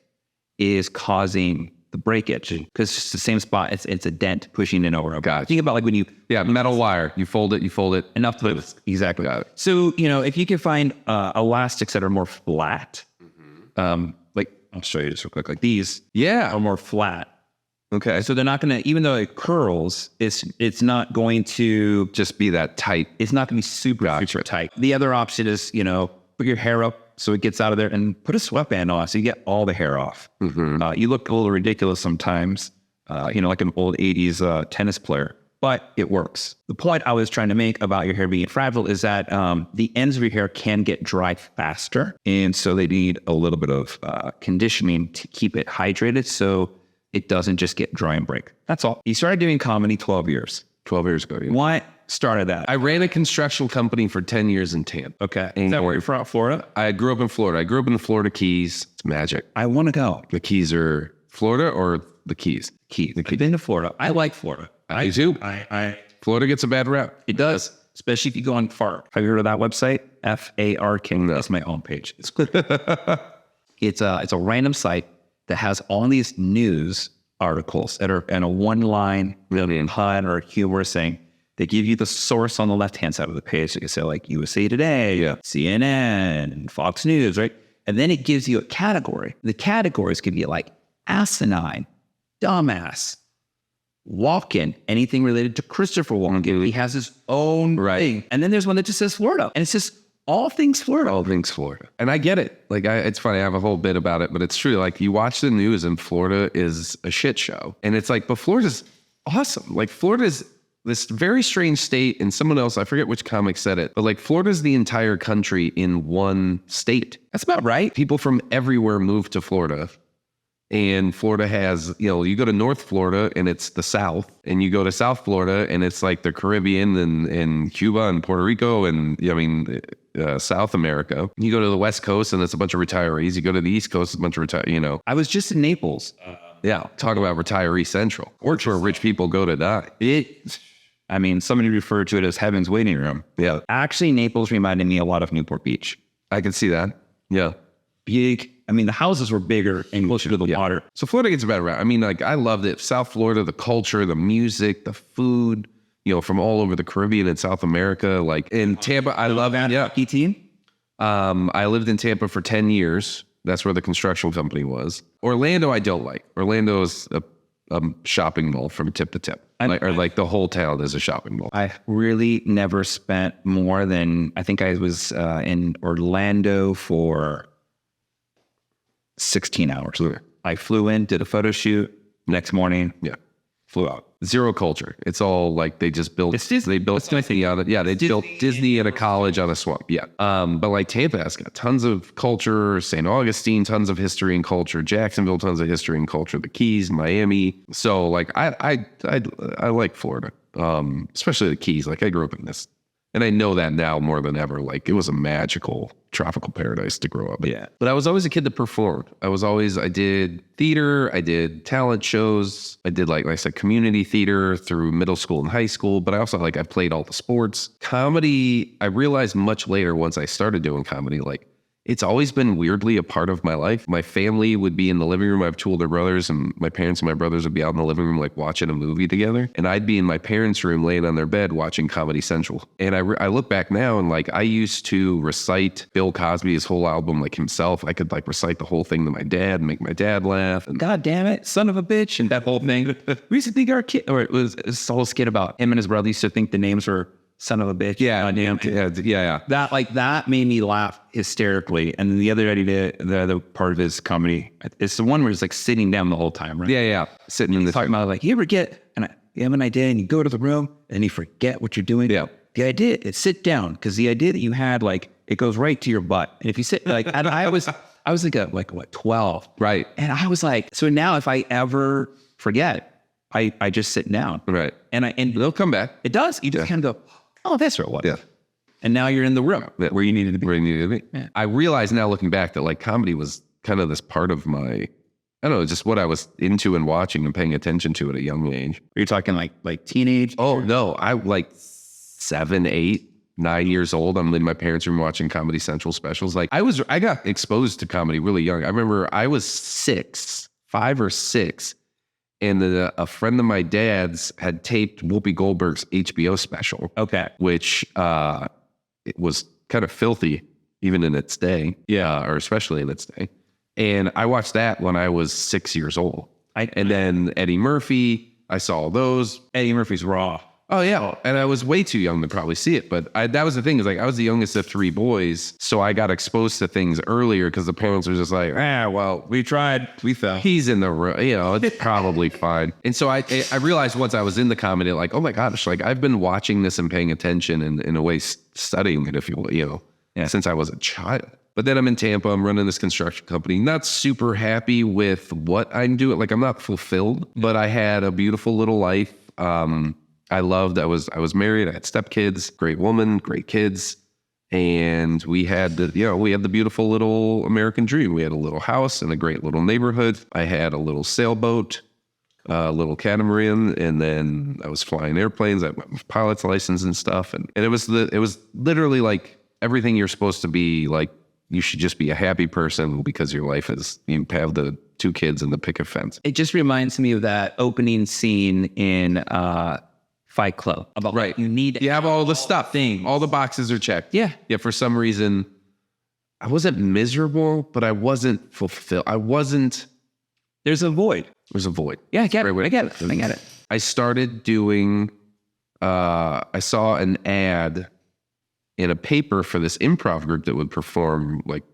is causing the breakage, because it's the same spot. It's a dent pushing in over. Gotcha. Think about like when metal wire, you fold it enough to put exactly. Got it. So, if you can find elastics that are more flat, like I'll show you just real quick, like these are more flat. Okay. So they're not going to, even though it curls, it's not going to just be that tight. It's not going to be super tight. The other option is, put your hair up so it gets out of there, and put a sweatband on so you get all the hair off. Mm-hmm. You look a little ridiculous sometimes, like an old 80s tennis player, but it works. The point I was trying to make about your hair being fragile is that the ends of your hair can get dry faster. And so they need a little bit of conditioning to keep it hydrated so it doesn't just get dry and break. That's all. You started doing comedy 12 years. 12 years ago. Yeah. What started that? I ran a construction company for 10 years in Tampa. Okay. Is that where you're from, Florida? I grew up in Florida. I grew up in the Florida Keys. It's magic. I want to go. The Keys are Florida or the Keys? Keys. I've been to Florida. I like Florida. I do. Florida gets a bad rap. It does, especially if you go on FARK. Have you heard of that website? FARK. No. That's my own page. It's a random site that has all these news articles that are in a one-line pun or humorous thing. They give you the source on the left-hand side of the page. So you can say like USA Today, CNN, Fox News, right? And then it gives you a category. The categories give you like asinine, dumbass, Walken, anything related to Christopher Walken. He has his own thing. And then there's one that just says Florida. And it's just all things Florida. All things Florida. And I get it. Like, it's funny. I have a whole bit about it, but it's true. Like, you watch the news and Florida is a shit show. And it's like, but Florida's awesome. Like, Florida's this very strange state. And someone else, I forget which comic said it, but like, Florida's the entire country in one state. That's about right. People from everywhere move to Florida. And Florida has, you go to North Florida and it's the South, and you go to South Florida and it's like the Caribbean and Cuba and Puerto Rico and South America. You go to the West Coast and it's a bunch of retirees. You go to the East Coast, it's a bunch of retirees, I was just in Naples. Talk about retiree central. Or it's where rich people go to die. Somebody referred to it as heaven's waiting room. Yeah. Actually, Naples reminded me a lot of Newport Beach. I can see that. Yeah. Big. The houses were bigger and closer to the water. So Florida gets a bad rap. I loved it. South Florida, the culture, the music, the food, from all over the Caribbean and South America. Like in Tampa, I love that. Hockey team? I lived in Tampa for 10 years. That's where the construction company was. Orlando, I don't like. Orlando is a shopping mall from tip to tip. The whole town is a shopping mall. I really never spent more than, I think I was in Orlando for 16 hours. Yeah. I flew in, did a photo shoot, next morning, flew out. Zero culture. It's all like they just built. They built Disney on it. Yeah, they built Disney and a college on a swamp. Yeah. But like Tampa has got tons of culture. St. Augustine, tons of history and culture. Jacksonville, tons of history and culture. The Keys, Miami. So like I like Florida, especially the Keys. Like I grew up in this, and I know that now more than ever. Like it was a magical tropical paradise to grow up in. Yeah. But I was always a kid that performed. I did theater, I did talent shows, I did like I said, community theater through middle school and high school, but I also I played all the sports. Comedy, I realized much later once I started doing comedy, like it's always been weirdly a part of my life. My family would be in the living room. I have two older brothers, and my parents and my brothers would be out in the living room, like watching a movie together. And I'd be in my parents' room laying on their bed watching Comedy Central. And I look back now and like I used to recite Bill Cosby's whole album like himself. I could like recite the whole thing to my dad and make my dad laugh. And God damn it, son of a bitch. And that whole thing. We used to think our kid, or it was this whole skit about him and his brother used to think the names were son of a bitch. Yeah, yeah. That made me laugh hysterically. And then the other part of his comedy, it's the one where he's like sitting down the whole time, right? Yeah. Sitting in the talking about like, you ever get an idea and you go to the room and you forget what you're doing? Yeah. The idea is sit down, because the idea that you had, like, it goes right to your butt. And if you sit like, and I was like what, 12, right? And I was like, so now if I ever forget, I just sit down, right? And they'll come back. It does. You just kind of go, oh, that's what. Yeah. And now you're in the room where you needed to be. Where you needed to be. Yeah. I realize now looking back that like comedy was kind of this part of my, I don't know, just what I was into and watching and paying attention to at a young age. Are you talking like teenage? Oh, no. I like 7, 8, 9 years old. I'm in my parents' room watching Comedy Central specials. Like I got exposed to comedy really young. I remember I was 5 or 6. And a friend of my dad's had taped Whoopi Goldberg's HBO special. Okay. Which it was kind of filthy, even in its day. Yeah. Or especially in its day. And I watched that when I was 6 years old. And then Eddie Murphy, I saw those. Eddie Murphy's raw. Oh, yeah. And I was way too young to probably see it. But that was the thing, is like I was the youngest of 3 boys. So I got exposed to things earlier because the parents were just like, well, We tried. We fell. he's in the room, it's probably fine. And so I realized once I was in the comedy, like, oh my gosh, like I've been watching this and paying attention and in a way studying it, if you will, since I was a child. But then I'm in Tampa, I'm running this construction company, not super happy with what I'm doing. Like I'm not fulfilled, but I had a beautiful little life. I was married, I had stepkids, great woman, great kids. And we had the beautiful little American dream. We had a little house in a great little neighborhood. I had a little sailboat, a little catamaran, and then I was flying airplanes. I had my pilot's license and stuff. And it was literally like everything you're supposed to be. Like you should just be a happy person because your life is, you have the 2 kids and the picket fence. It just reminds me of that opening scene in Fight Club. About right. You have all the stuff. Things. All the boxes are checked. Yeah. Yeah. For some reason, I wasn't miserable, but I wasn't fulfilled. There's a void. There's a void. Yeah, I get it. I started doing, I saw an ad in a paper for this improv group that would perform like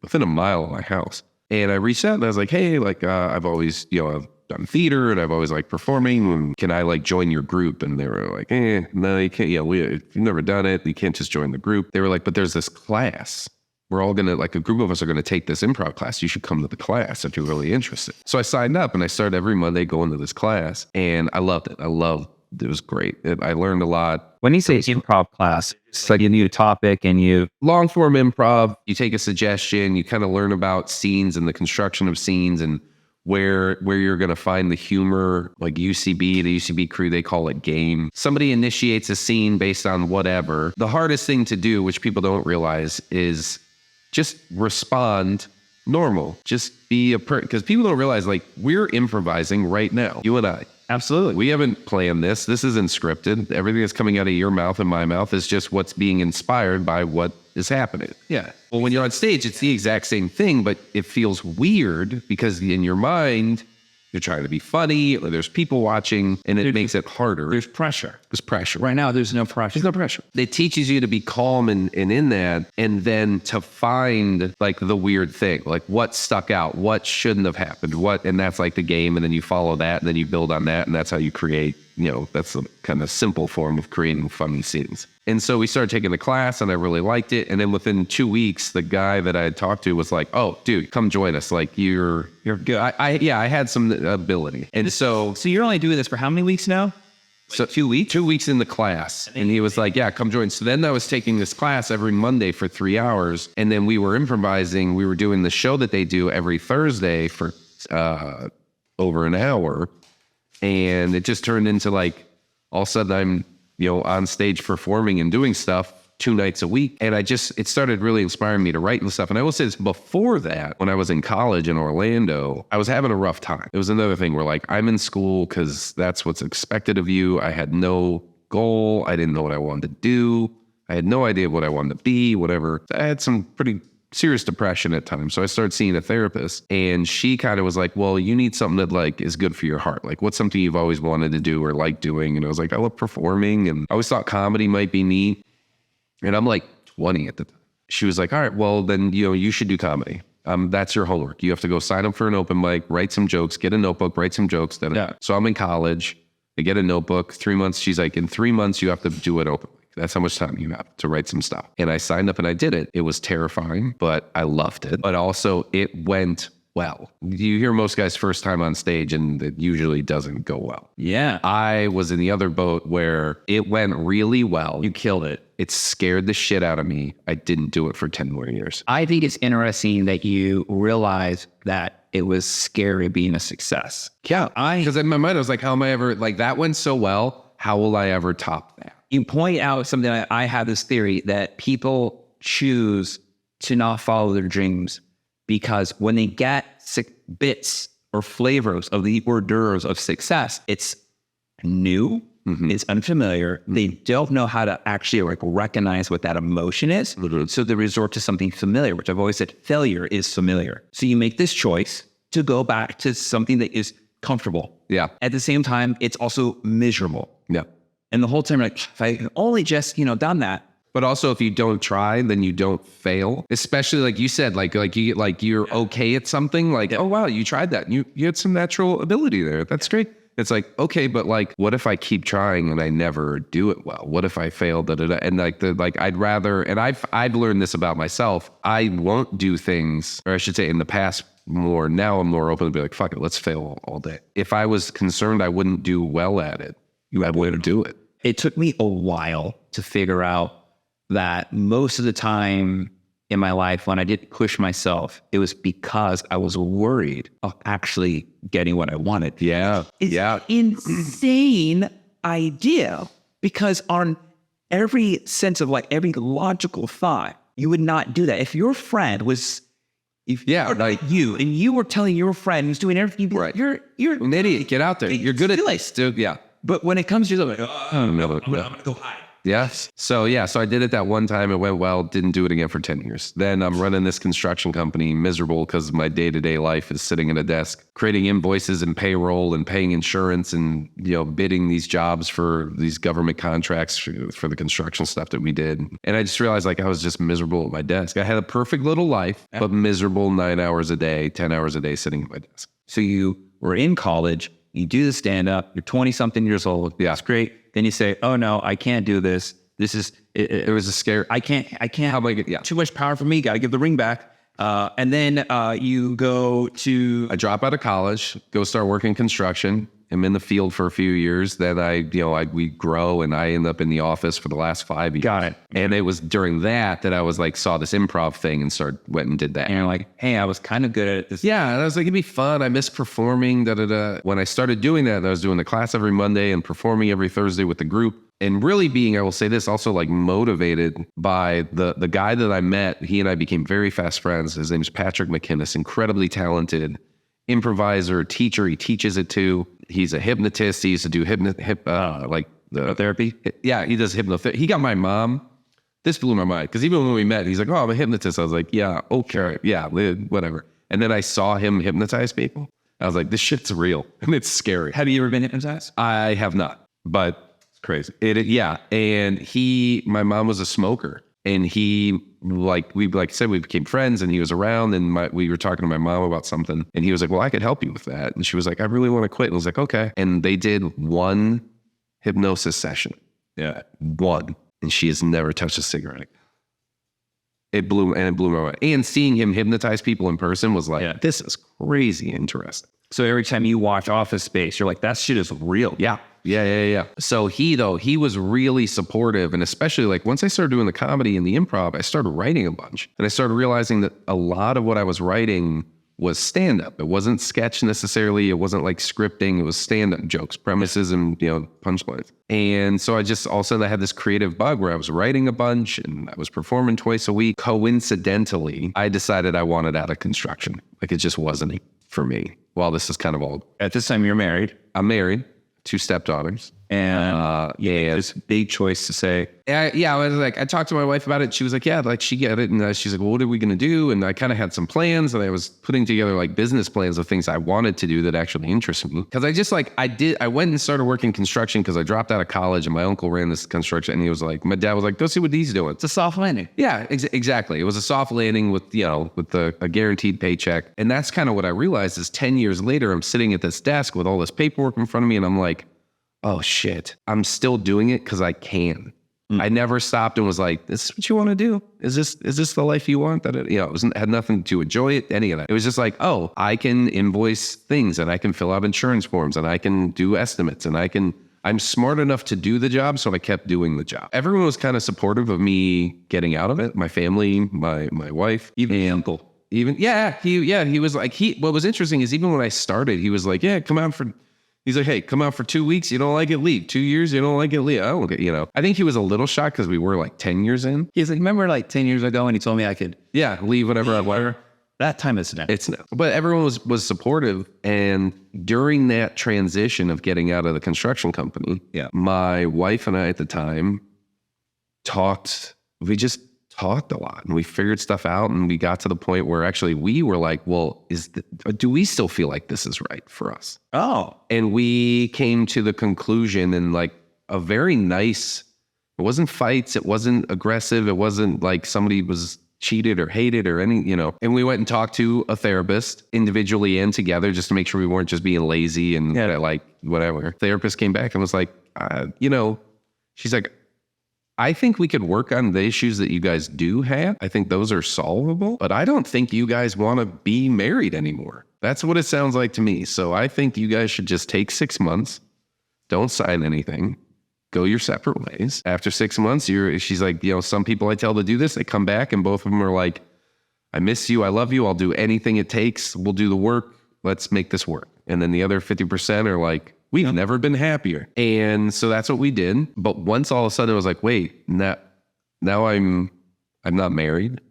within a mile of my house. And I reached out and I was like, hey, like, I've always, I've done theater and I've always liked performing. And can I like join your group? And they were like, no, you can't. If you've never done it, you can't just join the group. They were like, but there's this class. We're all a group of us are going to take this improv class. You should come to the class if you're really interested. So I signed up and I started every Monday going to this class and I loved it. It was great. I learned a lot. When you say improv class, it's like you need a topic and you... Long form improv, you take a suggestion, you kind of learn about scenes and the construction of scenes and where you're going to find the humor, like the UCB crew, they call it game. Somebody initiates a scene based on whatever. The hardest thing to do, which people don't realize, is just respond normal. Just be because people don't realize, like, we're improvising right now, you and I. Absolutely. We haven't planned this. This isn't scripted. Everything that's coming out of your mouth and my mouth is just what's being inspired by what is happening. Yeah. Well, when you're on stage, it's the exact same thing, but it feels weird because in your mind, you're trying to be funny, or there's people watching, and it makes it harder. There's pressure. There's pressure. Right now, there's no pressure. There's no pressure. It teaches you to be calm and in that, and then to find like the weird thing, like what stuck out, what shouldn't have happened, and that's like the game, and then you follow that, and then you build on that, and that's how you create, that's the kind of simple form of creating funny scenes. And so we started taking the class, and I really liked it. And then within 2 weeks, the guy that I had talked to was like, "Oh, dude, come join us. Like you're good." I had some ability, and so you're only doing this for how many weeks now? So 2 weeks? 2 weeks in the class. And he was like, yeah, come join. So then I was taking this class every Monday for 3 hours. And then we were improvising. We were doing the show that they do every Thursday for over an hour. And it just turned into like, all of a sudden I'm, on stage performing and doing stuff 2 nights a week. And it started really inspiring me to write and stuff. And I will say this, before that, when I was in college in Orlando, I was having a rough time. It was another thing where like, I'm in school because that's what's expected of you. I had no goal. I didn't know what I wanted to do. I had no idea what I wanted to be, whatever. I had some pretty serious depression at times. So I started seeing a therapist, and she kind of was like, well, you need something that like is good for your heart. Like what's something you've always wanted to do or like doing? And I was like, I love performing, and I always thought comedy might be neat. And I'm like 20 at the time. She was like, all right, well then, you should do comedy. That's your homework. You have to go sign up for an open mic, write some jokes, get a notebook, write some jokes. Yeah. So I'm in college. I get a notebook, 3 months. She's like, in 3 months, you have to do an open mic. That's how much time you have to write some stuff. And I signed up and I did it. It was terrifying, but I loved it. But also it went well. You hear most guys first time on stage and it usually doesn't go well. Yeah. I was in the other boat where it went really well. You killed it. It scared the shit out of me. I didn't do it for 10 more years. I think it's interesting that you realize that it was scary being a success. Yeah. Because in my mind, I was like, how am I ever, like that went so well. How will I ever top that? You point out something. I have this theory that people choose to not follow their dreams because when they get bits or flavors of the hors d'oeuvres of success, it's new, it's unfamiliar. They don't know how to actually like recognize what that emotion is. So they resort to something familiar, which I've always said failure is familiar. So you make this choice to go back to something that is comfortable. Yeah. At the same time, it's also miserable. Yeah. And the whole time, like, if I only just, done that. But also, if you don't try, then you don't fail. Especially like you said, like you get you're okay at something. Like, oh wow, you tried that. You had some natural ability there. That's great. It's like, okay, but like, what if I keep trying and I never do it well? What if I fail? And I'd rather. And I've learned this about myself. I won't do things, or I should say, in the past. More now, I'm more open to be like, fuck it, let's fail all day. If I was concerned I wouldn't do well at it, you have a way to do it. It took me a while to figure out that most of the time in my life when I didn't push myself, it was because I was worried of actually getting what I wanted. Yeah. It's insane idea because on every sense of like every logical thought, you would not do that. If your friend was like you, and you were telling your friend who's doing everything, you'd be like, you're an idiot. Get out there. You're good at this. Yeah. But when it comes to like, I'm gonna go hide. Yes. So I did it that one time. It went well. Didn't do it again for 10 years. Then I'm running this construction company, miserable because my day-to-day life is sitting at a desk, creating invoices and payroll and paying insurance and, bidding these jobs for these government contracts for the construction stuff that we did. And I just realized like I was just miserable at my desk. I had a perfect little life, but miserable 9 hours a day, 10 hours a day sitting at my desk. So you were in college, you do the stand-up, you're 20-something years old. Yeah. It's great. Then you say, oh no, I can't do this. This is, it was a scare. I can't, how am I get, too much power for me. Got to give the ring back. And then you go to. I drop out of college, go start working construction. I'm in the field for a few years. Then we grow and I end up in the office for the last 5 years. Got it. And it was during that I was like, saw this improv thing and went and did that. And you're like, hey, I was kind of good at this. Yeah. And I was like, it'd be fun. I miss performing, When I started doing that, and I was doing the class every Monday and performing every Thursday with the group. And really being, I will say this, also like motivated by the guy that I met. He and I became very fast friends. His name's Patrick McInnes, incredibly talented improviser, teacher. He teaches it too. He's a hypnotist. He used to do therapy. Yeah, he does hypnotherapy. He got my mom. This blew my mind because even when we met, he's like, "Oh, I'm a hypnotist." I was like, "Yeah, okay, yeah, whatever." And then I saw him hypnotize people. I was like, this shit's real and it's scary. Have you ever been hypnotized? I have not, but it's crazy. Yeah. And my mom was a smoker, and we said, we became friends, and he was around, and we were talking to my mom about something, and he was like, well, I could help you with that. And she was like, I really want to quit. And I was like, okay. And they did one hypnosis session. Yeah. One. And she has never touched a cigarette. It blew my mind. And seeing him hypnotize people in person was like, this is crazy interesting. So every time you watch Office Space, you're like, that shit is real. Yeah. So he was really supportive. And especially like once I started doing the comedy and the improv, I started writing a bunch. And I started realizing that a lot of what I was writing was stand-up. It wasn't sketch necessarily. It wasn't like scripting. It was stand-up jokes, premises, and, punchlines. And so I just, all of a sudden I had this creative bug where I was writing a bunch and I was performing twice a week. Coincidentally, I decided I wanted out of construction. Like it just wasn't for me. Well, this is kind of old. At this time, you're married. I'm married, 2 stepdaughters. And it's a big choice to say. I was like, I talked to my wife about it. She was like, yeah, like she get it. And she's like, well, what are we going to do? And I kind of had some plans, and I was putting together like business plans of things I wanted to do that actually interested me. Cause I just like, I went and started working construction cause I dropped out of college, and my uncle ran this construction, and he was like, my dad was like, go see what he's doing. It's a soft landing. Yeah, exactly. It was a soft landing with a guaranteed paycheck. And that's kind of what I realized is 10 years later, I'm sitting at this desk with all this paperwork in front of me, and I'm like, oh shit, I'm still doing it because I can. I never stopped and was like, this is what you want to do? Is this the life you want? That it had nothing to enjoy it, any of that. It was just like, oh, I can invoice things, and I can fill out insurance forms, and I can do estimates, and I'm smart enough to do the job. So I kept doing the job. Everyone was kind of supportive of me getting out of it. My family, my wife, Even uncle. He was like, what was interesting is even when I started, he was like, yeah, he's like, hey, come out for 2 weeks. You don't like it, leave. 2 years, you don't like it, leave. I don't get, I think he was a little shocked because we were like 10 years in. He's like, remember like 10 years ago when he told me I could leave whenever I want. That time is now. It's now. But everyone was supportive. And during that transition of getting out of the construction company, my wife and I at the time we just talked a lot, and we figured stuff out, and we got to the point where actually we were like, well, do we still feel like this is right for us? Oh. And we came to the conclusion in like a very nice, it wasn't fights, it wasn't aggressive, it wasn't like somebody was cheated or hated or any, and we went and talked to a therapist individually and together just to make sure we weren't just being lazy and like whatever. Therapist came back and was like, she's like, I think we could work on the issues that you guys do have. I think those are solvable, but I don't think you guys want to be married anymore. That's what it sounds like to me. So I think you guys should just take 6 months, don't sign anything, go your separate ways. After 6 months, she's like, some people I tell to do this, they come back and both of them are like, I miss you, I love you, I'll do anything it takes, we'll do the work, let's make this work. And then the other 50% are like, we've never been happier. And so that's what we did. But once all of a sudden it was like, wait, now I'm not married.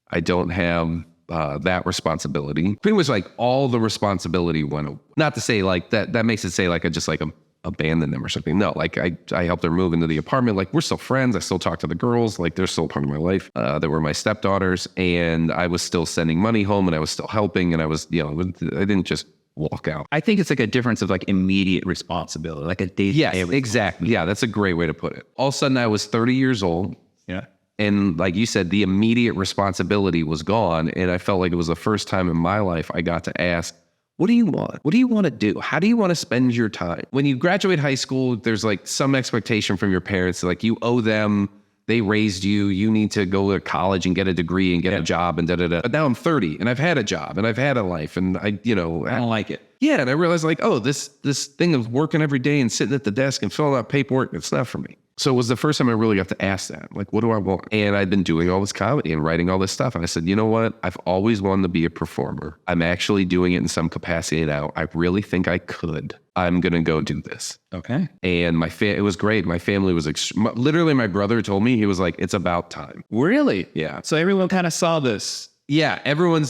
I don't have that responsibility. Pretty much like all the responsibility went away. Not to say like that makes it say like I just like abandoned them or something. No, like I helped her move into the apartment. Like we're still friends. I still talk to the girls. Like they're still part of my life. They were my stepdaughters, and I was still sending money home, and I was still helping, and I was, I didn't just walk out. I think it's like a difference of like immediate responsibility, like a day-to-day. Yes, exactly. Yeah, that's a great way to put it. All of a sudden I was 30 years old. Yeah. And like you said, the immediate responsibility was gone. And I felt like it was the first time in my life I got to ask, what do you want? What do you want to do? How do you want to spend your time? When you graduate high school, there's like some expectation from your parents. Like you owe them. They raised you. You need to go to college and get a degree and get a job and da-da-da. But now I'm 30 and I've had a job and I've had a life and I don't like it. Yeah. And I realized like, oh, this thing of working every day and sitting at the desk and filling out paperwork, it's not for me. So it was the first time I really got to ask that. Like, what do I want? And I'd been doing all this comedy and writing all this stuff. And I said, you know what? I've always wanted to be a performer. I'm actually doing it in some capacity now. I really think I could. I'm going to go do this. Okay. And it was great. My family was literally, my brother told me, he was like, it's about time. Really? Yeah. So everyone kind of saw this. Yeah.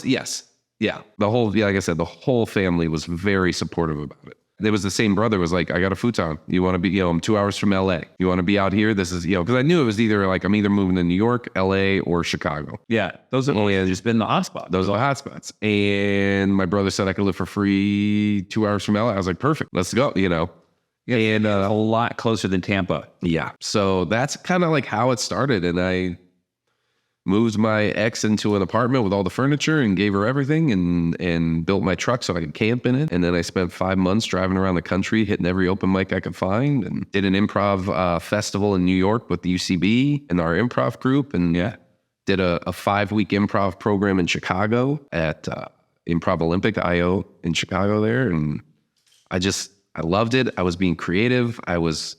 Yes. Yeah. Like I said, the whole family was very supportive about it. It was the same brother was like, I got a futon. You want to be, I'm 2 hours from LA. You want to be out here? This is, because I knew it was either like, I'm either moving to New York, LA, or Chicago. Yeah. Those have just been the hotspots. Those are the hotspots. And my brother said I could live for free 2 hours from LA. I was like, perfect, let's go, Yeah, and a lot closer than Tampa. Yeah. So that's kind of like how it started. And I moved my ex into an apartment with all the furniture and gave her everything and built my truck so I could camp in it. And then I spent 5 months driving around the country, hitting every open mic I could find, and did an improv festival in New York with the UCB and our improv group. And did a 5-week improv program in Chicago at Improv Olympic IO in Chicago there. And I loved it. I was being creative. I was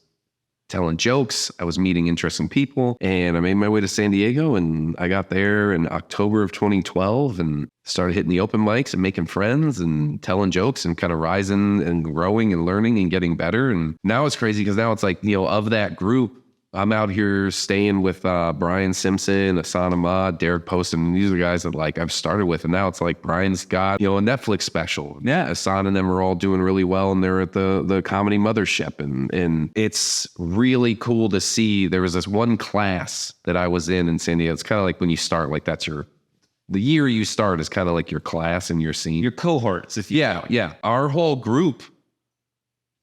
telling jokes. I was meeting interesting people, and I made my way to San Diego, and I got there in October of 2012 and started hitting the open mics and making friends and telling jokes and kind of rising and growing and learning and getting better. And now it's crazy because now it's like, of that group, I'm out here staying with Brian Simpson, Asan Ahmad, Derek Poston, and these are guys that like I've started with. And now it's like Brian's got, a Netflix special. Yeah. Asan and them are all doing really well, and they're at the comedy mothership. And it's really cool to see. There was this one class that I was in San Diego. It's kind of like when you start, like that's the year you start is kind of like your class and your scene. Your cohorts. Yeah. Our whole group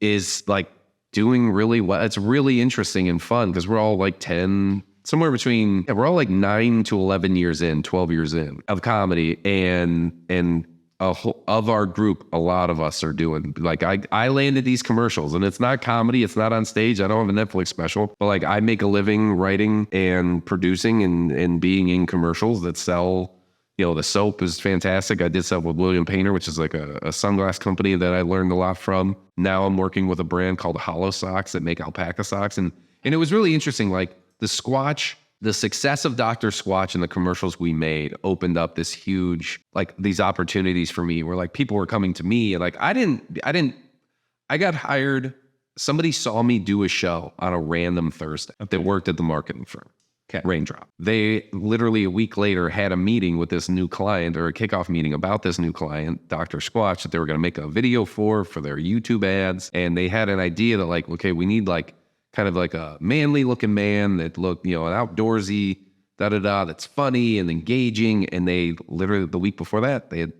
is like doing really well. It's really interesting and fun because we're all like 10, somewhere between, we're all like 9 to 11 years in, 12 years in of comedy. And of our group, a lot of us are doing, like I landed these commercials, and it's not comedy. It's not on stage. I don't have a Netflix special, but like I make a living writing and producing and being in commercials that sell. The soap is fantastic. I did stuff with William Painter, which is like a sunglass company that I learned a lot from. Now I'm working with a brand called Hollow Socks that make alpaca socks. And it was really interesting. Like the Squatch, the success of Dr. Squatch and the commercials we made opened up this huge, like these opportunities for me where like people were coming to me. And like, I got hired. Somebody saw me do a show on a random Thursday that worked at the marketing firm. Okay. Raindrop. They literally a week later had a meeting with this new client, or a kickoff meeting about this new client, Dr. Squatch, that they were going to make a video for their YouTube ads. And they had an idea that like, okay, we need like kind of like a manly looking man that looked, an outdoorsy, that's funny and engaging. And they literally the week before that, they had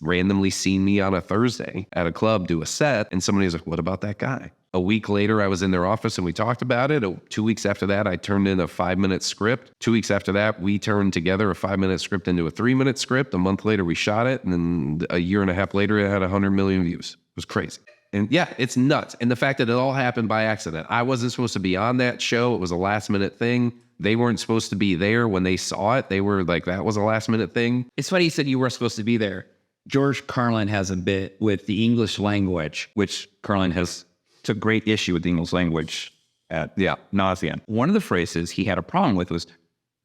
randomly seen me on a Thursday at a club do a set. And somebody was like, what about that guy? A week later, I was in their office and we talked about it. 2 weeks after that, I turned in a 5-minute script. 2 weeks after that, we turned together a 5-minute script into a 3-minute script. A month later, we shot it. And then a year and a half later, it had 100 million views. It was crazy. And yeah, it's nuts. And the fact that it all happened by accident. I wasn't supposed to be on that show. It was a last minute thing. They weren't supposed to be there when they saw it. They were like, that was a last minute thing. It's funny you said you were supposed to be there. George Carlin has a bit with the English language, which Carlin took great issue with the English language at nauseam. One of the phrases he had a problem with was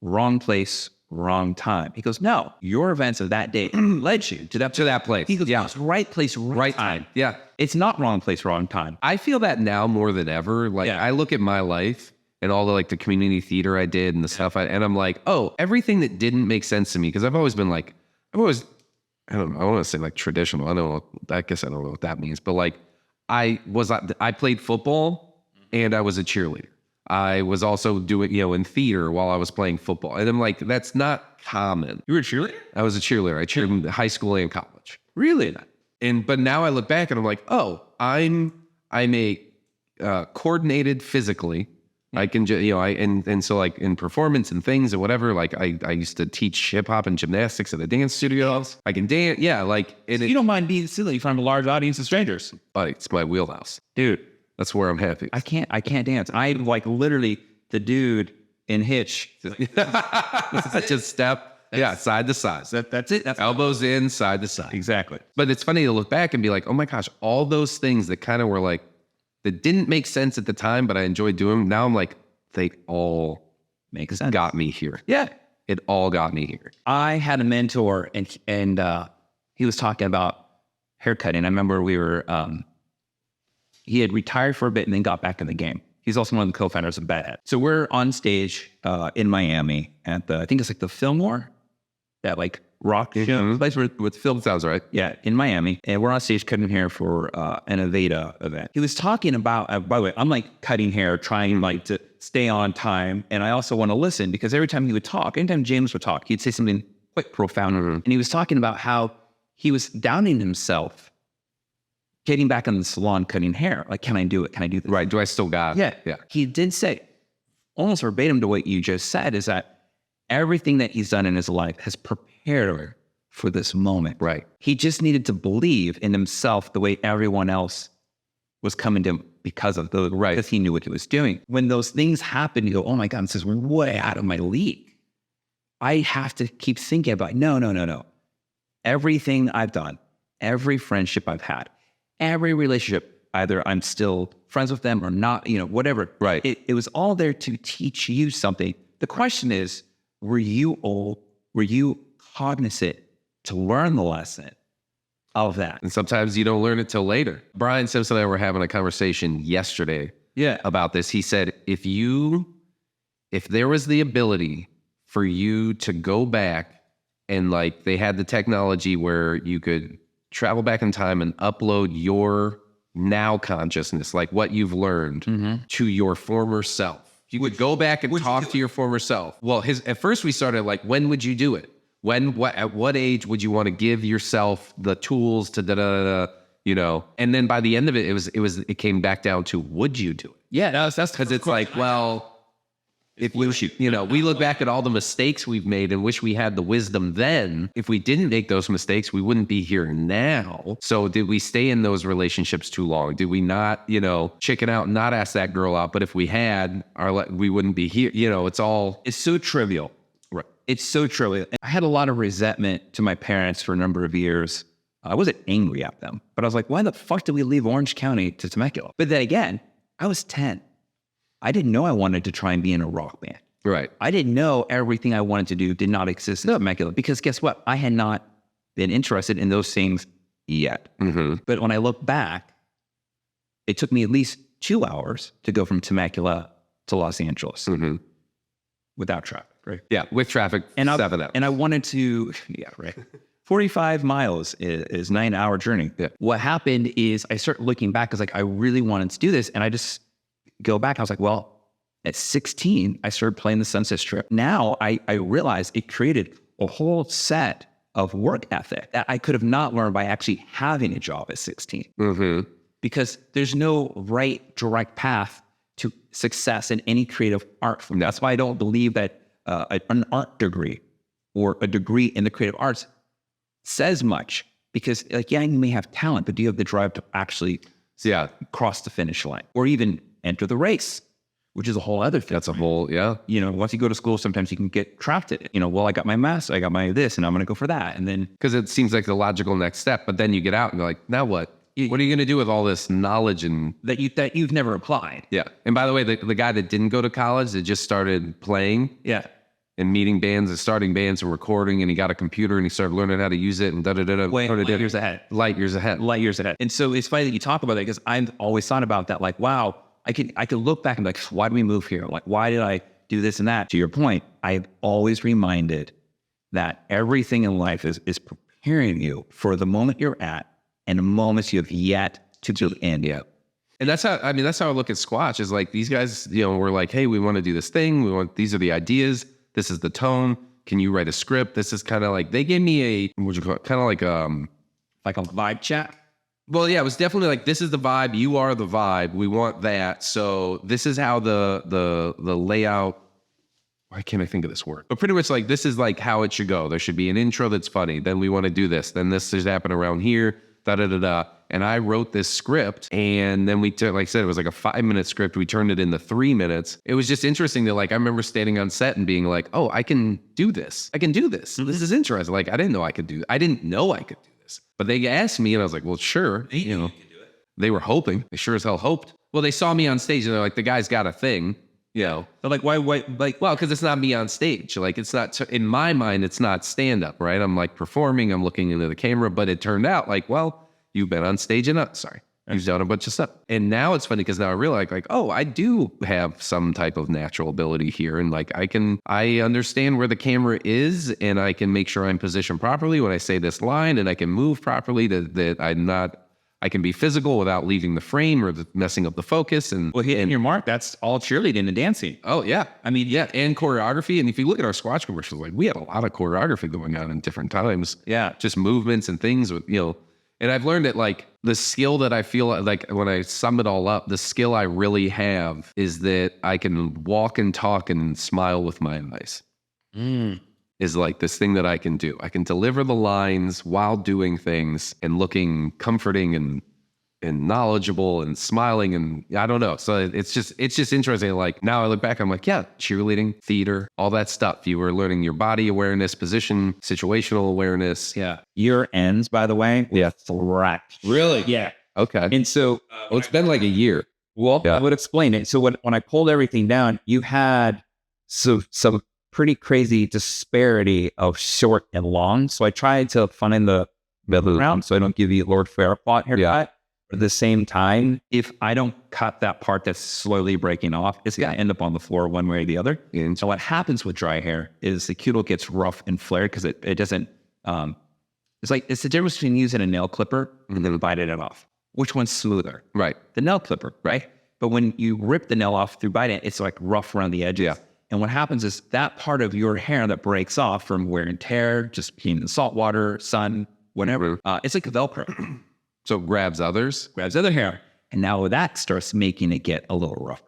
wrong place, wrong time. He goes, no, your events of that day led you to that place. He goes, it's right place, right time. Yeah. It's not wrong place, wrong time. I feel that now more than ever. Like I look at my life and all the community theater I did and the stuff and I'm like, oh, everything that didn't make sense to me. Cause I've always been like, I don't know, I want to say like traditional. I guess I don't know what that means, but like, I played football and I was a cheerleader. I was also doing, in theater while I was playing football. And I'm like, that's not common. You were a cheerleader? I was a cheerleader. I cheered in high school and college. Really? But now I look back and I'm like, oh, I'm coordinated physically. I can just, and so like in performance and things and whatever, like I used to teach hip hop and gymnastics at a dance studio. I can dance. Yeah. Like, so you don't mind being silly in front of a large audience of strangers. It's my wheelhouse, dude. That's where I'm happy. I can't dance. I'm like literally the dude in Hitch. Just step. Side to side. That's it. That's elbows in, side to side. Exactly. But it's funny to look back and be like, oh my gosh, all those things that kind of were like, that didn't make sense at the time, but I enjoyed doing them. Now I'm like, they all make sense. Got me here. Yeah. It all got me here. I had a mentor and he was talking about haircutting. I remember he had retired for a bit and then got back in the game. He's also one of the co-founders of Bad Head. So we're on stage in Miami at I think it's like the Fillmore, that like rock show, place with film. Sounds right. Yeah, in Miami. And we're on stage cutting hair for an Aveda event. He was talking about, by the way, I'm like cutting hair, trying like to stay on time. And I also want to listen because every time he would talk, anytime James would talk, he'd say something quite profound. And he was talking about how he was downing himself getting back in the salon cutting hair. Like, can I do it? Can I do this? Right. Do I still got it? Yeah. He did say, almost verbatim to what you just said, is that everything that he's done in his life has prepared him for this moment. Right. He just needed to believe in himself the way everyone else was coming to him because of those, right. Because he knew what he was doing. When those things happen, you go, oh my God, this is way out of my league. I have to keep thinking about, no. Everything I've done, every friendship I've had, every relationship, either I'm still friends with them or not, whatever. Right. It was all there to teach you something. The question is, were you cognizant to learn the lesson of that? And sometimes you don't learn it till later. Brian Simpson and I were having a conversation yesterday about this. He said, if there was the ability for you to go back and like they had the technology where you could travel back in time and upload your now consciousness, like what you've learned to your former self. You would go back and talk to your former self. Well, at first we started like, when would you do it? At what age would you want to give yourself the tools to and then by the end of it, it came back down to, would you do it? Yeah, that's because it's like, well, if we look back at all the mistakes we've made and wish we had the wisdom then. If we didn't make those mistakes, we wouldn't be here now. So did we stay in those relationships too long? Did we not, chicken out and not ask that girl out? But if we had, we wouldn't be here. It's so trivial. Right. It's so trivial. I had a lot of resentment to my parents for a number of years. I wasn't angry at them, but I was like, why the fuck did we leave Orange County to Temecula? But then again, I was 10. I didn't know I wanted to try and be in a rock band. Right. I didn't know everything I wanted to do did not exist in Temecula because guess what? I had not been interested in those things yet. Mm-hmm. But when I look back, it took me at least 2 hours to go from Temecula to Los Angeles without traffic. Right. Yeah. With traffic, 7 hours. And I wanted to, 45 miles is 9-hour journey. Yeah. What happened is I started looking back because I really wanted to do this. And I just go back. I was like, well, at 16, I started playing the Sunset Strip. Now I realized it created a whole set of work ethic that I could have not learned by actually having a job at 16. Because there's no right direct path to success in any creative art form. That's why I don't believe that an art degree or a degree in the creative arts says much. Because you may have talent, but do you have the drive to actually cross the finish line or even enter the race, which is a whole other thing. That's a whole, once you go to school, sometimes you can get trapped in it. Well, I got my master, I got my this, and I'm going to go for that. And then, because it seems like the logical next step, but then you get out and you're like, now what? What are you going to do with all this knowledge and that you've never applied? Yeah. And by the way, the guy that didn't go to college, that just started playing. Yeah. And meeting bands and starting bands and recording, and he got a computer and he started learning how to use it and light years ahead. Light years ahead. And so it's funny that you talk about that because I've always thought about that. Like, wow, I could look back and be like, why did we move here? Like, why did I do this and that? To your point, I've always reminded that everything in life is preparing you for the moment you're at and the moments you have yet to be in. Yeah. And that's how I look at Squatch is like these guys, we're like, hey, we want to do this thing. These are the ideas. This is the tone. Can you write a script? This is kind of like, they gave me what'd you call it? Kind of like a vibe check. Well, yeah, it was definitely like, this is the vibe. You are the vibe. We want that. So this is how the layout, why can't I think of this word? But pretty much like, this is like how it should go. There should be an intro that's funny. Then we want to do this. Then this should happen around here. Da-da-da-da. And I wrote this script and then we took, like I said, it was like a 5-minute script. We turned it into 3 minutes. It was just interesting that like, I remember standing on set and being like, oh, I can do this. I can do this. This is interesting. Like, I didn't know I could do this. But they asked me and I was like, well, sure. They knew you could do it. They were hoping. They sure as hell hoped. Well, they saw me on stage and they're like, the guy's got a thing. They're like, why, like, well, because it's not me on stage. Like, it's not, in my mind, it's not stand-up, right? I'm like performing, I'm looking into the camera, but it turned out like, well, you've been on stage enough. Sorry. You've done a bunch of stuff. And now it's funny because now I realize like, oh, I do have some type of natural ability here. And like, I understand where the camera is and I can make sure I'm positioned properly when I say this line, and I can move properly I can be physical without leaving the frame or messing up the focus. And hitting your mark, that's all cheerleading and dancing. Oh yeah. I mean, yeah. And choreography. And if you look at our Squatch commercials, like we have a lot of choreography going on in different times. Yeah. Just movements and things with, and I've learned that like the skill that I feel like when I sum it all up, the skill I really have is that I can walk and talk and smile with my eyes. Is like this thing that I can do. I can deliver the lines while doing things and looking comforting and knowledgeable and smiling, and I don't know. So it's just interesting. Like now I look back, I'm like, yeah, cheerleading, theater, all that stuff. You were learning your body awareness, position, situational awareness. Yeah. Your ends, by the way. Yeah. Correct. Really? Yeah. Okay. And so Well, it's been like a year. Well, I would explain it. So when I pulled everything down, you had some pretty crazy disparity of short and long. So I tried to find the middle ground so I don't give you Lord Farquaad haircut. Yeah. But at the same time, if I don't cut that part that's slowly breaking off, it's going to end up on the floor one way or the other. And so what happens with dry hair is the cuticle gets rough and flared because it doesn't, it's the difference between using a nail clipper and then biting it off. Which one's smoother? Right. The nail clipper, right? But when you rip the nail off through biting it, it's like rough around the edges. Yeah. And what happens is that part of your hair that breaks off from wear and tear, just being in salt water, sun, whatever, it's like a Velcro. So grabs other hair. And now that starts making it get a little rough.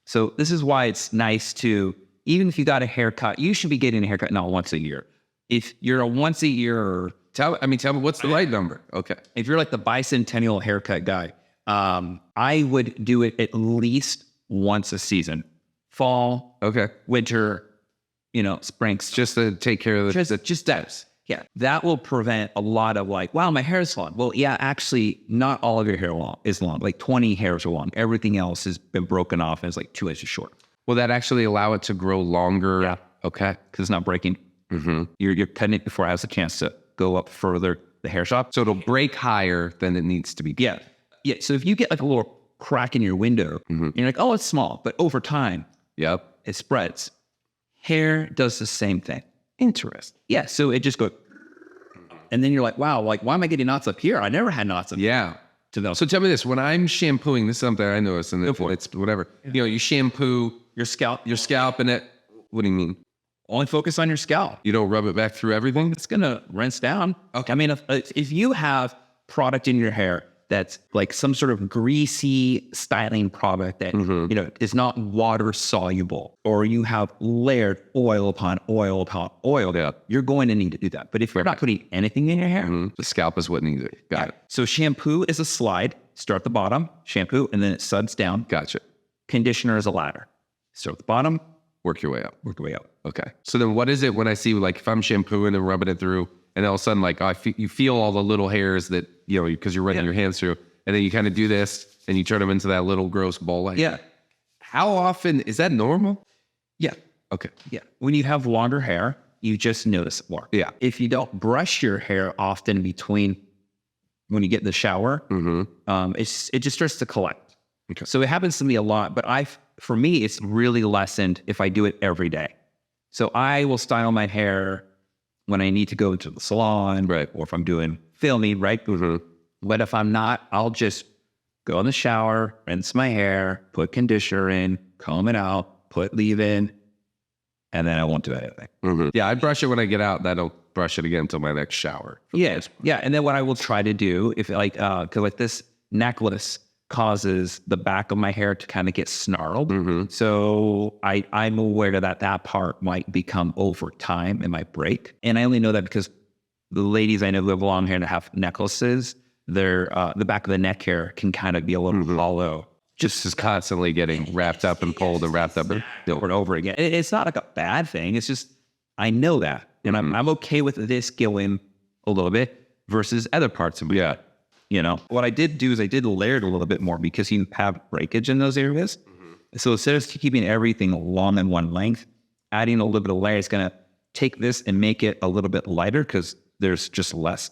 So this is why it's nice to, even if you got a haircut, you should be getting a haircut not once a year. If you're a once a year, tell me what's the right number? Okay. If you're like the bicentennial haircut guy, I would do it at least once a season. Fall, okay, winter, springs. Just to take care of just that. Yeah, that will prevent a lot of like, wow, my hair is long. Well, yeah, actually, not all of your hair is long. Like 20 hairs are long. Everything else has been broken off and it's like 2 inches short. Will that actually allow it to grow longer? Yeah. Okay. Because it's not breaking. Mm-hmm. You're cutting it before it has a chance to go up further, the hair shop. So it'll break higher than it needs to be. Yeah. Yeah. So if you get like a little crack in your window, you're like, oh, it's small. But over time, it spreads. Hair does the same thing. Interesting. Yeah. So it just goes, and then you're like, wow, like, why am I getting knots up here? I never had knots up here. So tell me this, when I'm shampooing, this is something I noticed, and it's whatever. Yeah. You shampoo your scalp, and it, what do you mean? Only focus on your scalp. You don't rub it back through everything? It's going to rinse down. Okay. I mean, if you have product in your hair that's like some sort of greasy styling product that, is not water soluble, or you have layered oil upon oil upon oil, you're going to need to do that. But if you're not putting anything in your hair, the scalp is what needs it. Got it. So shampoo is a slide. Start at the bottom, shampoo, and then it suds down. Gotcha. Conditioner is a ladder. Start at the bottom. Work your way up. Okay. So then what is it when I see, like, if I'm shampooing and rubbing it through, and all of a sudden, like, you feel all the little hairs that, because you're running your hands through, and then you kind of do this, and you turn them into that little gross ball. How often, is that normal? Yeah. Okay. Yeah. When you have longer hair, you just notice it more. Yeah. If you don't brush your hair often between when you get in the shower, it just starts to collect. Okay. So it happens to me a lot, but for me, it's really lessened if I do it every day. So I will style my hair when I need to go to the salon, right? Or if I'm doing filming, right? But if I'm not, I'll just go in the shower, rinse my hair, put conditioner in, comb it out, put leave-in, and then I won't do anything. Yeah, I brush it when I get out, and I don't brush it again until my next shower. Yeah. And then what I will try to do, if because like this necklace causes the back of my hair to kind of get snarled. So I'm aware that part might become over time and might break. And I only know that because the ladies I know who have long hair and have necklaces, the back of the neck hair can kind of be a little hollow. Just is constantly getting wrapped up and pulled and wrapped up and over and over again. It's not like a bad thing. It's just, I know that. And I'm okay with this going a little bit versus other parts of me. What I did do is I did layer it a little bit more because you have breakage in those areas. So instead of keeping everything long in one length, adding a little bit of layer is going to take this and make it a little bit lighter because there's just less.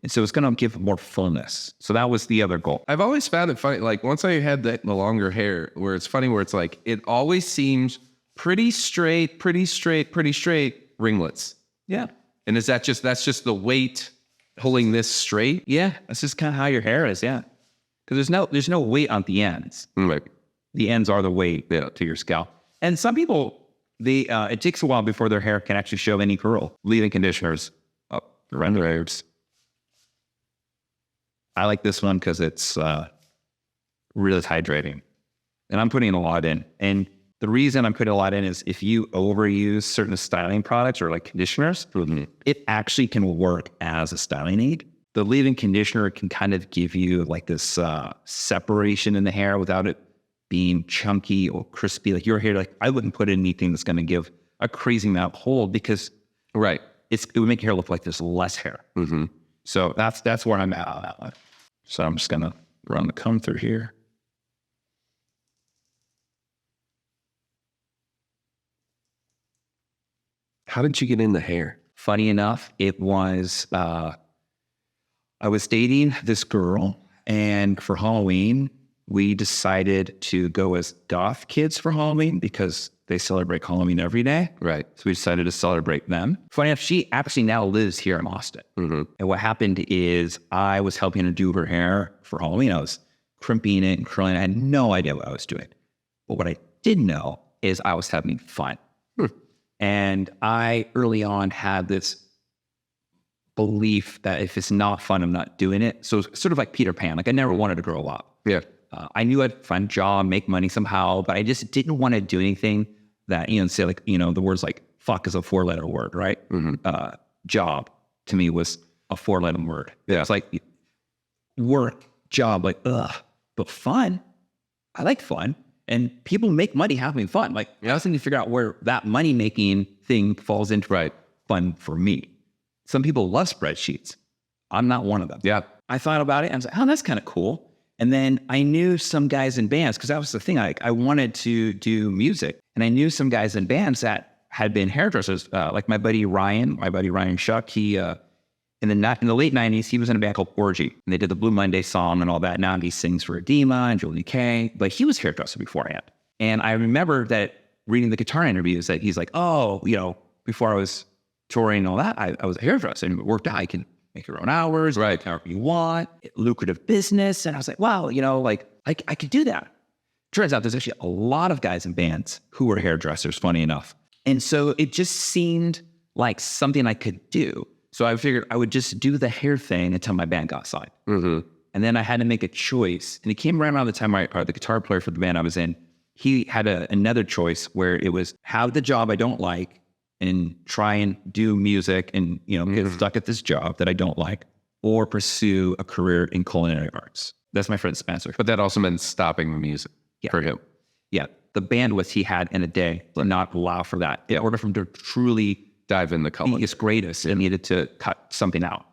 And so it's going to give more fullness. So that was the other goal. I've always found it funny. Like once I had the longer hair, where it's funny, where it's like it always seems pretty straight ringlets. Yeah. And is that's just the weight pulling this straight? Yeah. That's just kind of how your hair is. Yeah. Because there's no weight on the ends. Right. The ends are the weight to your scalp. And some people, it takes a while before their hair can actually show any curl. Leave-in conditioners up around their ears. I like this one because it's really hydrating. And I'm putting a lot in. And the reason I'm putting a lot in is if you overuse certain styling products or like conditioners, it actually can work as a styling aid. The leave-in conditioner can kind of give you like this separation in the hair without it being chunky or crispy. Like your hair, like I wouldn't put in anything that's going to give a crazy amount of hold because it would make your hair look like there's less hair. So that's where I'm at on that one. So I'm just going to run the comb through here. How did you get in the hair? Funny enough, it was, I was dating this girl, and for Halloween, we decided to go as goth kids for Halloween because they celebrate Halloween every day. Right. So we decided to celebrate them. Funny enough, she actually now lives here in Austin. And what happened is I was helping her do her hair for Halloween. I was crimping it and curling it. I had no idea what I was doing. But what I did know is I was having fun. And I early on had this belief that if it's not fun, I'm not doing it. So it's sort of like Peter Pan. Like I never wanted to grow up. Yeah. I knew I'd find a job, make money somehow, but I just didn't want to do anything that, say like, the words like fuck is a 4-letter word, right? Job to me was a 4-letter word. Yeah. It's like work, job, like, ugh, but fun. I like fun. And people make money having fun. Like I also need to figure out where that money making thing falls into fun for me. Some people love spreadsheets. I'm not one of them. Yeah. I thought about it and I was like, oh, that's kind of cool. And then I knew some guys in bands because that was the thing. I wanted to do music, and I knew some guys in bands that had been hairdressers. Like my buddy Ryan Shuck. He in the late '90s, he was in a band called Orgy, and they did the Blue Monday song and all that. Now he sings for Edema and Julie Kay, but he was a hairdresser beforehand. And I remember that reading the guitar interviews that he's like, oh, before I was touring and all that, I was a hairdresser and it worked out. I can make your own hours, however you want, lucrative business. And I was like, wow, I could do that. Turns out there's actually a lot of guys in bands who were hairdressers, funny enough. And so it just seemed like something I could do. So I figured I would just do the hair thing until my band got signed. And then I had to make a choice. And it came right around the time the guitar player for the band I was in, he had another choice where it was have the job I don't like and try and do music and, get stuck at this job that I don't like, or pursue a career in culinary arts. That's my friend Spencer. But that also meant stopping the music for him. Yeah. The bandwidth he had in a day did not allow for that. In order for him to truly dive in the color. He is greatest and needed to cut something out.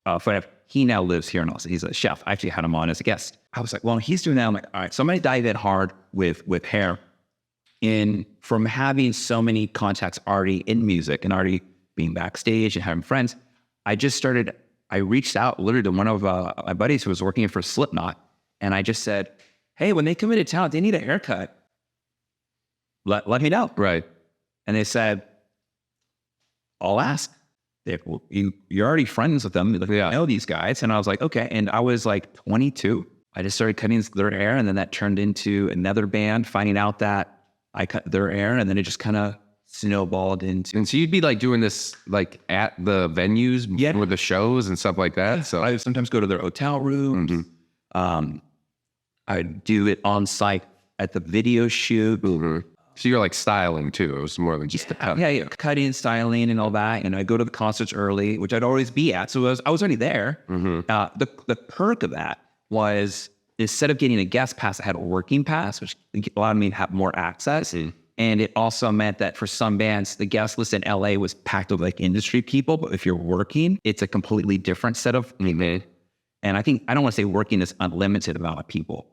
He now lives here in Austin. He's a chef. I actually had him on as a guest. I was like, well, he's doing that. I'm like, all right, so I'm going to dive in hard with hair. From having so many contacts already in music and already being backstage and having friends, I reached out literally to one of my buddies who was working for Slipknot. And I just said, hey, when they come into town, they need a haircut. Let me know. Right. And they said, I'll ask. You're already friends with them. Like, I know these guys. And I was like, okay. And I was like 22. I just started cutting their hair. And then that turned into another band, finding out that I cut their hair. And then it just kind of snowballed into. And so you'd be like doing this like at the venues with the shows and stuff like that. So I would sometimes go to their hotel rooms. I'd do it on site at the video shoot. So you're like styling too. It was more than just the cut. Yeah, cutting, styling, and all that. And I go to the concerts early, which I'd always be at. So I was already there. The perk of that was instead of getting a guest pass, I had a working pass, which allowed me to have more access. And it also meant that for some bands, the guest list in LA was packed with like industry people. But if you're working, it's a completely different set of. And I don't want to say working is unlimited amount of people.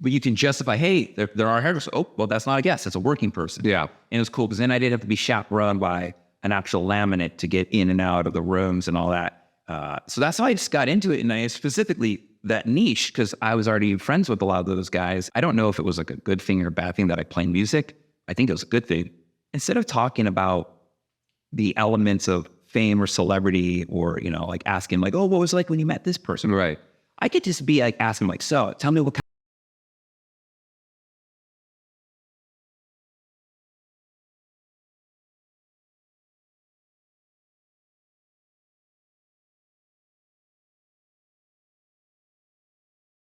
But you can justify, hey, there are hairdressers. Oh, well, that's not a guest. That's a working person. Yeah. And it was cool because then I didn't have to be chaperoned by an actual laminate to get in and out of the rooms and all that. So that's how I just got into it. And I specifically that niche, because I was already friends with a lot of those guys. I don't know if it was like a good thing or a bad thing that I played music. I think it was a good thing. Instead of talking about the elements of fame or celebrity, or, you know, like asking like, oh, what was it like when you met this person? Right. I could just be like asking like, so tell me what kind.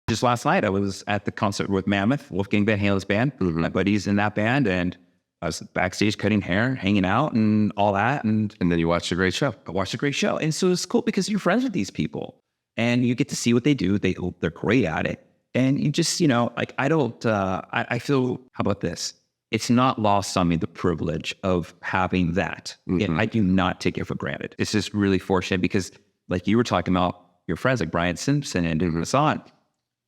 Just last night, I was at the concert with Mammoth, Wolfgang Van Halen's band. My buddy's in that band, and I was backstage cutting hair, hanging out, and all that. And then you watched a great show. I watched a great show. And so it's cool because you're friends with these people and you get to see what they do. They're great at it. And you just, you know, like I feel, how about this? It's not lost on me the privilege of having that. And I do not take it for granted. It's just really fortunate because, like you were talking about your friends like Brian Simpson and Hassan,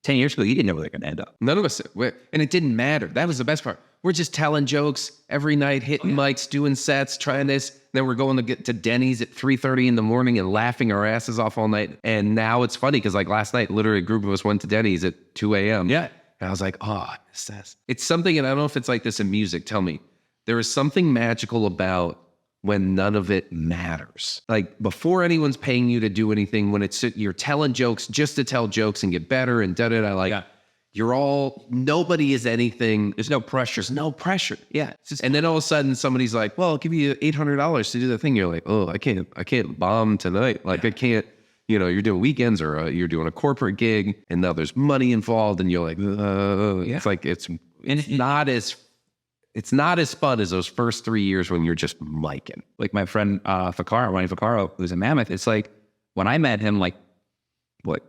10 years ago, you didn't know where they're going to end up. None of us, and it didn't matter. That was the best part. We're just telling jokes every night, hitting mics, doing sets, trying this. Then we're going to get to Denny's at 3:30 in the morning and laughing our asses off all night. And now it's funny because like last night, literally a group of us went to Denny's at 2 a.m. Yeah. And I was like, oh, I miss this. It's something, and I don't know if it's like this in music. Tell me. There is something magical about when none of it matters. Like before anyone's paying you to do anything, when it's you're telling jokes just to tell jokes and get better and da-da-da, like you're all, nobody is anything. There's no pressure. There's no pressure. Yeah. And then all of a sudden somebody's like, well, I'll give you $800 to do the thing. You're like, oh, I can't bomb tonight. Like I can't, you know, you're doing weekends or you're doing a corporate gig and now there's money involved and you're like, it's like, it's not as fun as those first 3 years when you're just micing. Like my friend Ryan Vaccaro, who's a Mammoth, it's like when I met him, like,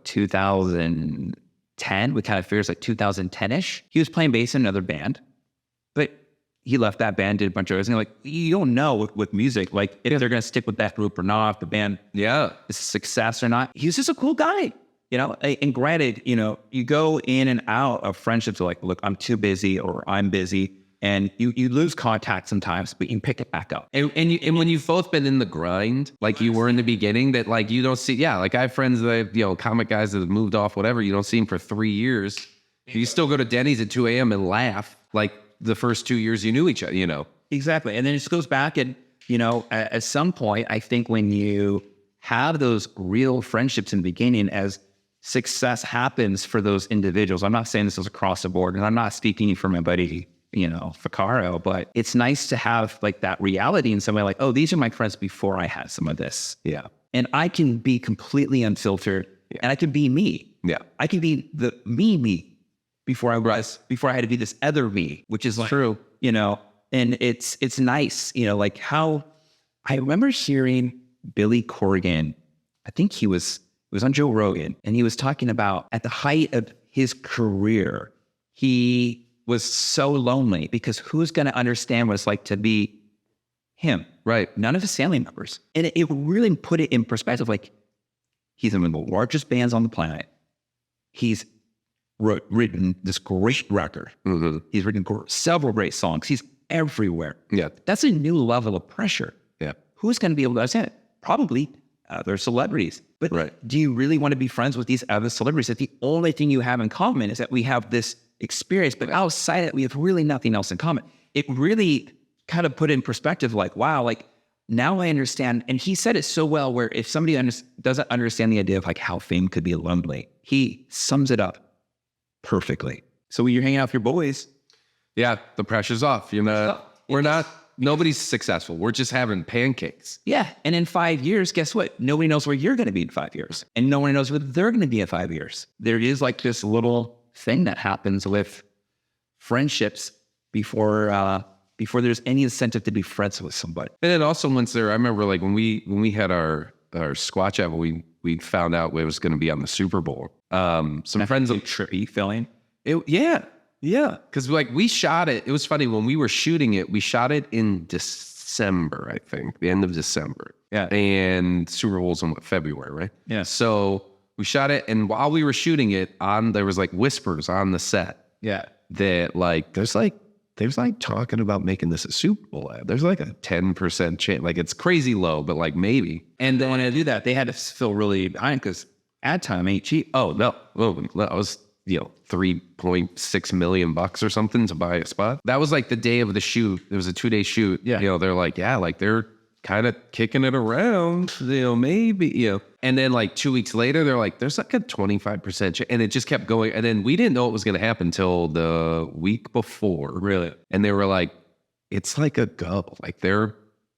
2010, we kind of figures like 2010-ish. He was playing bass in another band, but he left that band, did a bunch of others, and like, you don't know with music, like if they're going to stick with that group or not, if the band is a success or not. He was just a cool guy, you know? And granted, you know, you go in and out of friendships like, look, I'm too busy or I'm busy. And you lose contact sometimes, but you can pick it back up. And when you've both been in the grind, like you were in the beginning, that like you don't see, like I have friends that, you know, comic guys that have moved off, whatever, you don't see them for 3 years. You still go to Denny's at 2 a.m. and laugh like the first 2 years you knew each other, you know? Exactly. And then it just goes back and, you know, at some point, I think when you have those real friendships in the beginning, as success happens for those individuals, I'm not saying this is across the board, and I'm not speaking for my buddy, you know, Vaccaro, but it's nice to have like that reality in somebody like, oh, these are my friends before I had some of this. Yeah. And I can be completely unfiltered and I can be me. Yeah. I can be the me before I had to be this other me, which is like, true, you know, and it's nice, you know, like how I remember hearing Billy Corgan, I think it was on Joe Rogan, and he was talking about at the height of his career, he was so lonely because who's going to understand what it's like to be him? Right. None of his family members. And it really put it in perspective. Like, he's in one of the largest bands on the planet. He's written this great record. He's written several great songs. He's everywhere. Yeah. That's a new level of pressure. Yeah. Who's going to be able to understand it? Probably other celebrities. But do you really want to be friends with these other celebrities if the only thing you have in common is that we have this experience, but outside it, we have really nothing else in common? It really kind of put in perspective, like, wow, like now I understand. And he said it so well, where if somebody doesn't understand the idea of like how fame could be lonely, he sums it up perfectly. So when you're hanging out with your boys, the pressure's off. Nobody's successful. We're just having pancakes. Yeah. And in 5 years, guess what? Nobody knows where you're going to be in 5 years. And no one knows where they're going to be in 5 years. There is like this little thing that happens with friendships before there's any incentive to be friends with somebody. And then also I remember like when we had our Squatch album, we found out it was going to be on the Super Bowl. Some friends of trippy feeling. Yeah. Cause like we shot it. It was funny when we were shooting it, we shot it in December, I think, the end of December. Yeah. And Super Bowl's in February, right? Yeah. So we shot it, and while we were shooting it, there was like whispers on the set. Yeah. That like there's there's like talking about making this a Super Bowl ad. There's like a 10% chance. Like it's crazy low, but like maybe. And then when I do that, they had to feel really behind because ad time ain't cheap. Oh, no. Well, that was, $3.6 million or something to buy a spot. That was like the day of the shoot. It was a 2-day shoot. Yeah. They're like, yeah, like they're kind of kicking it around, maybe. And then like 2 weeks later, they're like, there's like a 25% chance. And it just kept going. And then we didn't know it was going to happen until the week before. Really? And they were like, it's like a go. Like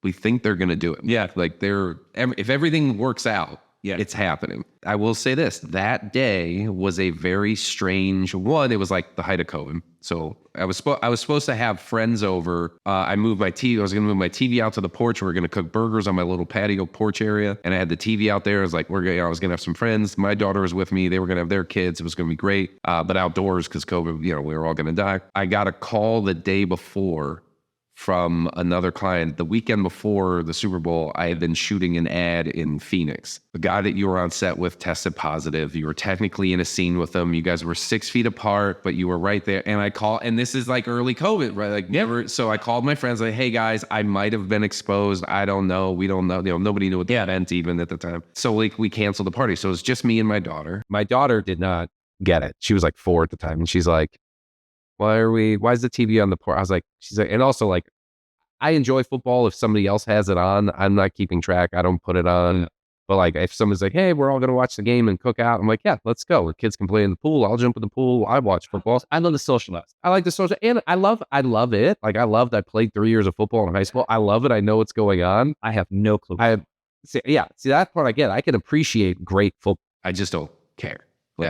we think they're going to do it. Yeah. Like if everything works out, yeah, it's happening. I will say this, that day was a very strange one. It was like the height of COVID. So I was supposed to have friends over. I was going to move my TV out to the porch. We were going to cook burgers on my little patio porch area. And I had the TV out there. I was like, I was going to have some friends. My daughter was with me. They were going to have their kids. It was going to be great. But outdoors because COVID, we were all going to die. I got a call the day before from another client. The weekend before the Super Bowl, I had been shooting an ad in Phoenix. The guy that you were on set with tested positive. You were technically in a scene with him. You guys were 6 feet apart, but you were right there. And this is like early COVID, right? Like never. So I called my friends like, hey guys, I might have been exposed. I don't know. We don't know. Nobody knew what that meant even at the time. So like we canceled the party. So it was just me and my daughter. My daughter did not get it. She was like 4 at the time. And she's like, why is the TV on the porch? She's like, and also like, I enjoy football. If somebody else has it on, I'm not keeping track. I don't put it on. But like, if somebody's like, hey, we're all going to watch the game and cook out, I'm like, yeah, let's go. The kids can play in the pool. I'll jump in the pool. I watch football. I love the social aspect. I like the social, and I love it. Like I played 3 years of football in high school. I love it. I know what's going on. I have no clue. See that part I get. I can appreciate great football. I just don't care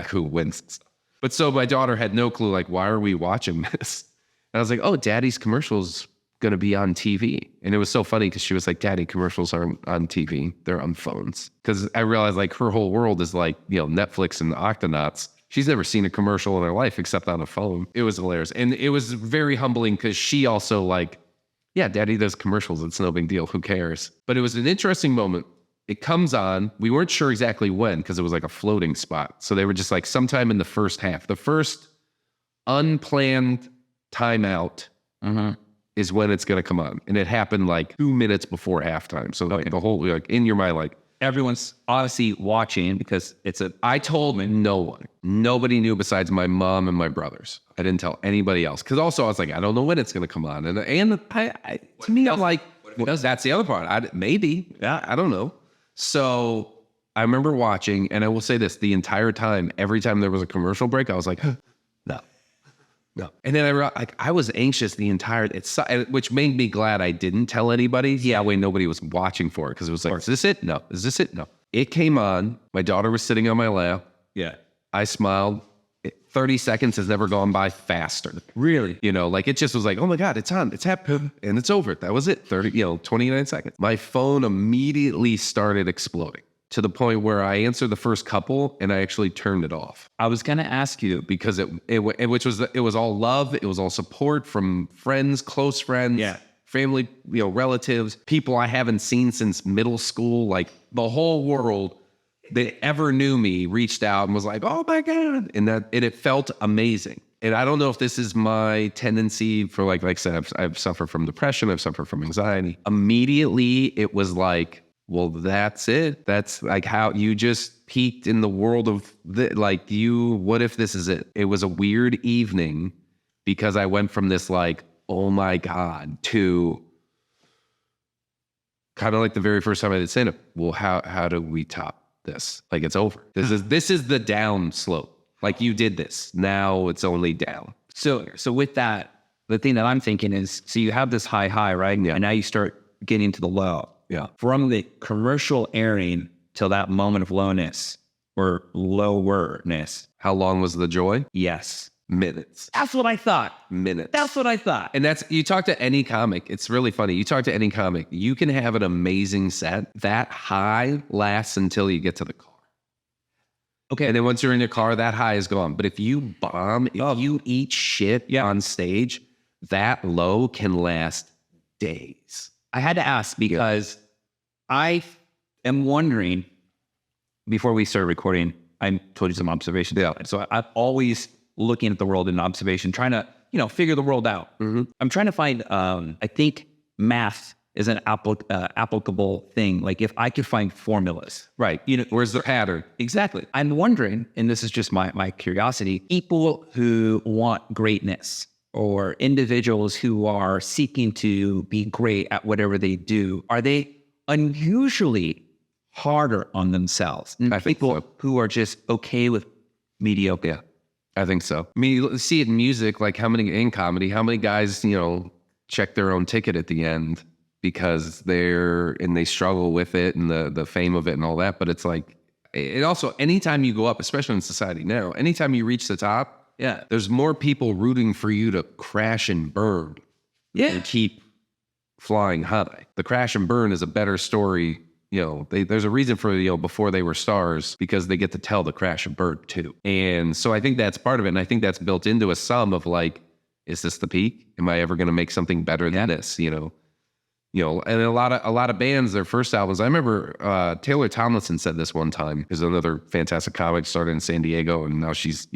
who wins and stuff. But so my daughter had no clue, like, why are we watching this? And I was like, oh, Daddy's commercials going to be on TV. And it was so funny because she was like, Daddy, commercials aren't on TV. They're on phones. Because I realized like her whole world is like, Netflix and Octonauts. She's never seen a commercial in her life except on a phone. It was hilarious. And it was very humbling because she also like, yeah, Daddy does commercials. It's no big deal. Who cares? But it was an interesting moment. It comes on. We weren't sure exactly when because it was like a floating spot. So they were just like sometime in the first half. The first unplanned timeout is when it's going to come on. And it happened like 2 minutes before halftime. So the whole, like in your mind, like everyone's obviously watching because I told no one. Nobody knew besides my mom and my brothers. I didn't tell anybody else. Because also I was like, I don't know when it's going to come on. And to me, I'm like, that's the other part. Maybe. Yeah, I don't know. So I remember watching, and I will say this, the entire time, every time there was a commercial break, I was like, no. And then I was anxious the entire, which made me glad I didn't tell anybody. Yeah, nobody was watching for it because it was like, is this it? No. Is this it? No. It came on. My daughter was sitting on my lap. Yeah. I smiled. 30 seconds has never gone by faster. Really? Like it just was like, oh my God, it's on, it's happened, and it's over. That was it. 29 seconds. My phone immediately started exploding to the point where I answered the first couple and I actually turned it off. I was going to ask you because it was all love. It was all support from friends, close friends, family, relatives, people I haven't seen since middle school. Like the whole world that ever knew me reached out and was like, oh my God. And it felt amazing. And I don't know if this is my tendency for like I said, I've suffered from depression. I've suffered from anxiety. Immediately it was like, well, that's it. That's like how you just peaked in the world of what if this is it? It was a weird evening because I went from this like, oh my God, to kind of like the very first time I did stand-up. Well, how do we top this? Like it's over. This is the down slope. Like you did this. Now it's only down. So with that, the thing that I'm thinking is, so you have this high, right? Yeah. And now you start getting to the low. Yeah. From the commercial airing till that moment of lowness or lowerness. How long was the joy? Yes. Minutes. That's what I thought. Minutes. That's what I thought. And you talk to any comic, it's really funny. You talk to any comic, you can have an amazing set. That high lasts until you get to the car. Okay. And then once you're in your car, that high is gone. But if you bomb, if you eat shit on stage, that low can last days. I had to ask because I am wondering, before we started recording, I told you some observations. Yeah. So I'm always looking at the world in observation, trying to figure the world out. I'm trying to find, I think math is an applicable thing. Like if I could find formulas. Right. Where's the pattern? Exactly. I'm wondering, and this is just my curiosity, people who want greatness or individuals who are seeking to be great at whatever they do, are they unusually harder on themselves than people who are just okay with mediocre? Yeah, I think so. I mean, you see it in music, like in comedy, how many guys, check their own ticket at the end because they struggle with it and the fame of it and all that. But it's like, it also, anytime you go up, especially in society now, anytime you reach the top, there's more people rooting for you to crash and burn and keep flying high. The crash and burn is a better story. There's a reason for, before they were stars, because they get to tell the crash and burn too. And so I think that's part of it. And I think that's built into a sum of like, is this the peak? Am I ever going to make something better than this? And a lot of bands, their first albums, I remember Taylor Tomlinson said this one time, who's another fantastic comic, started in San Diego, and now she's,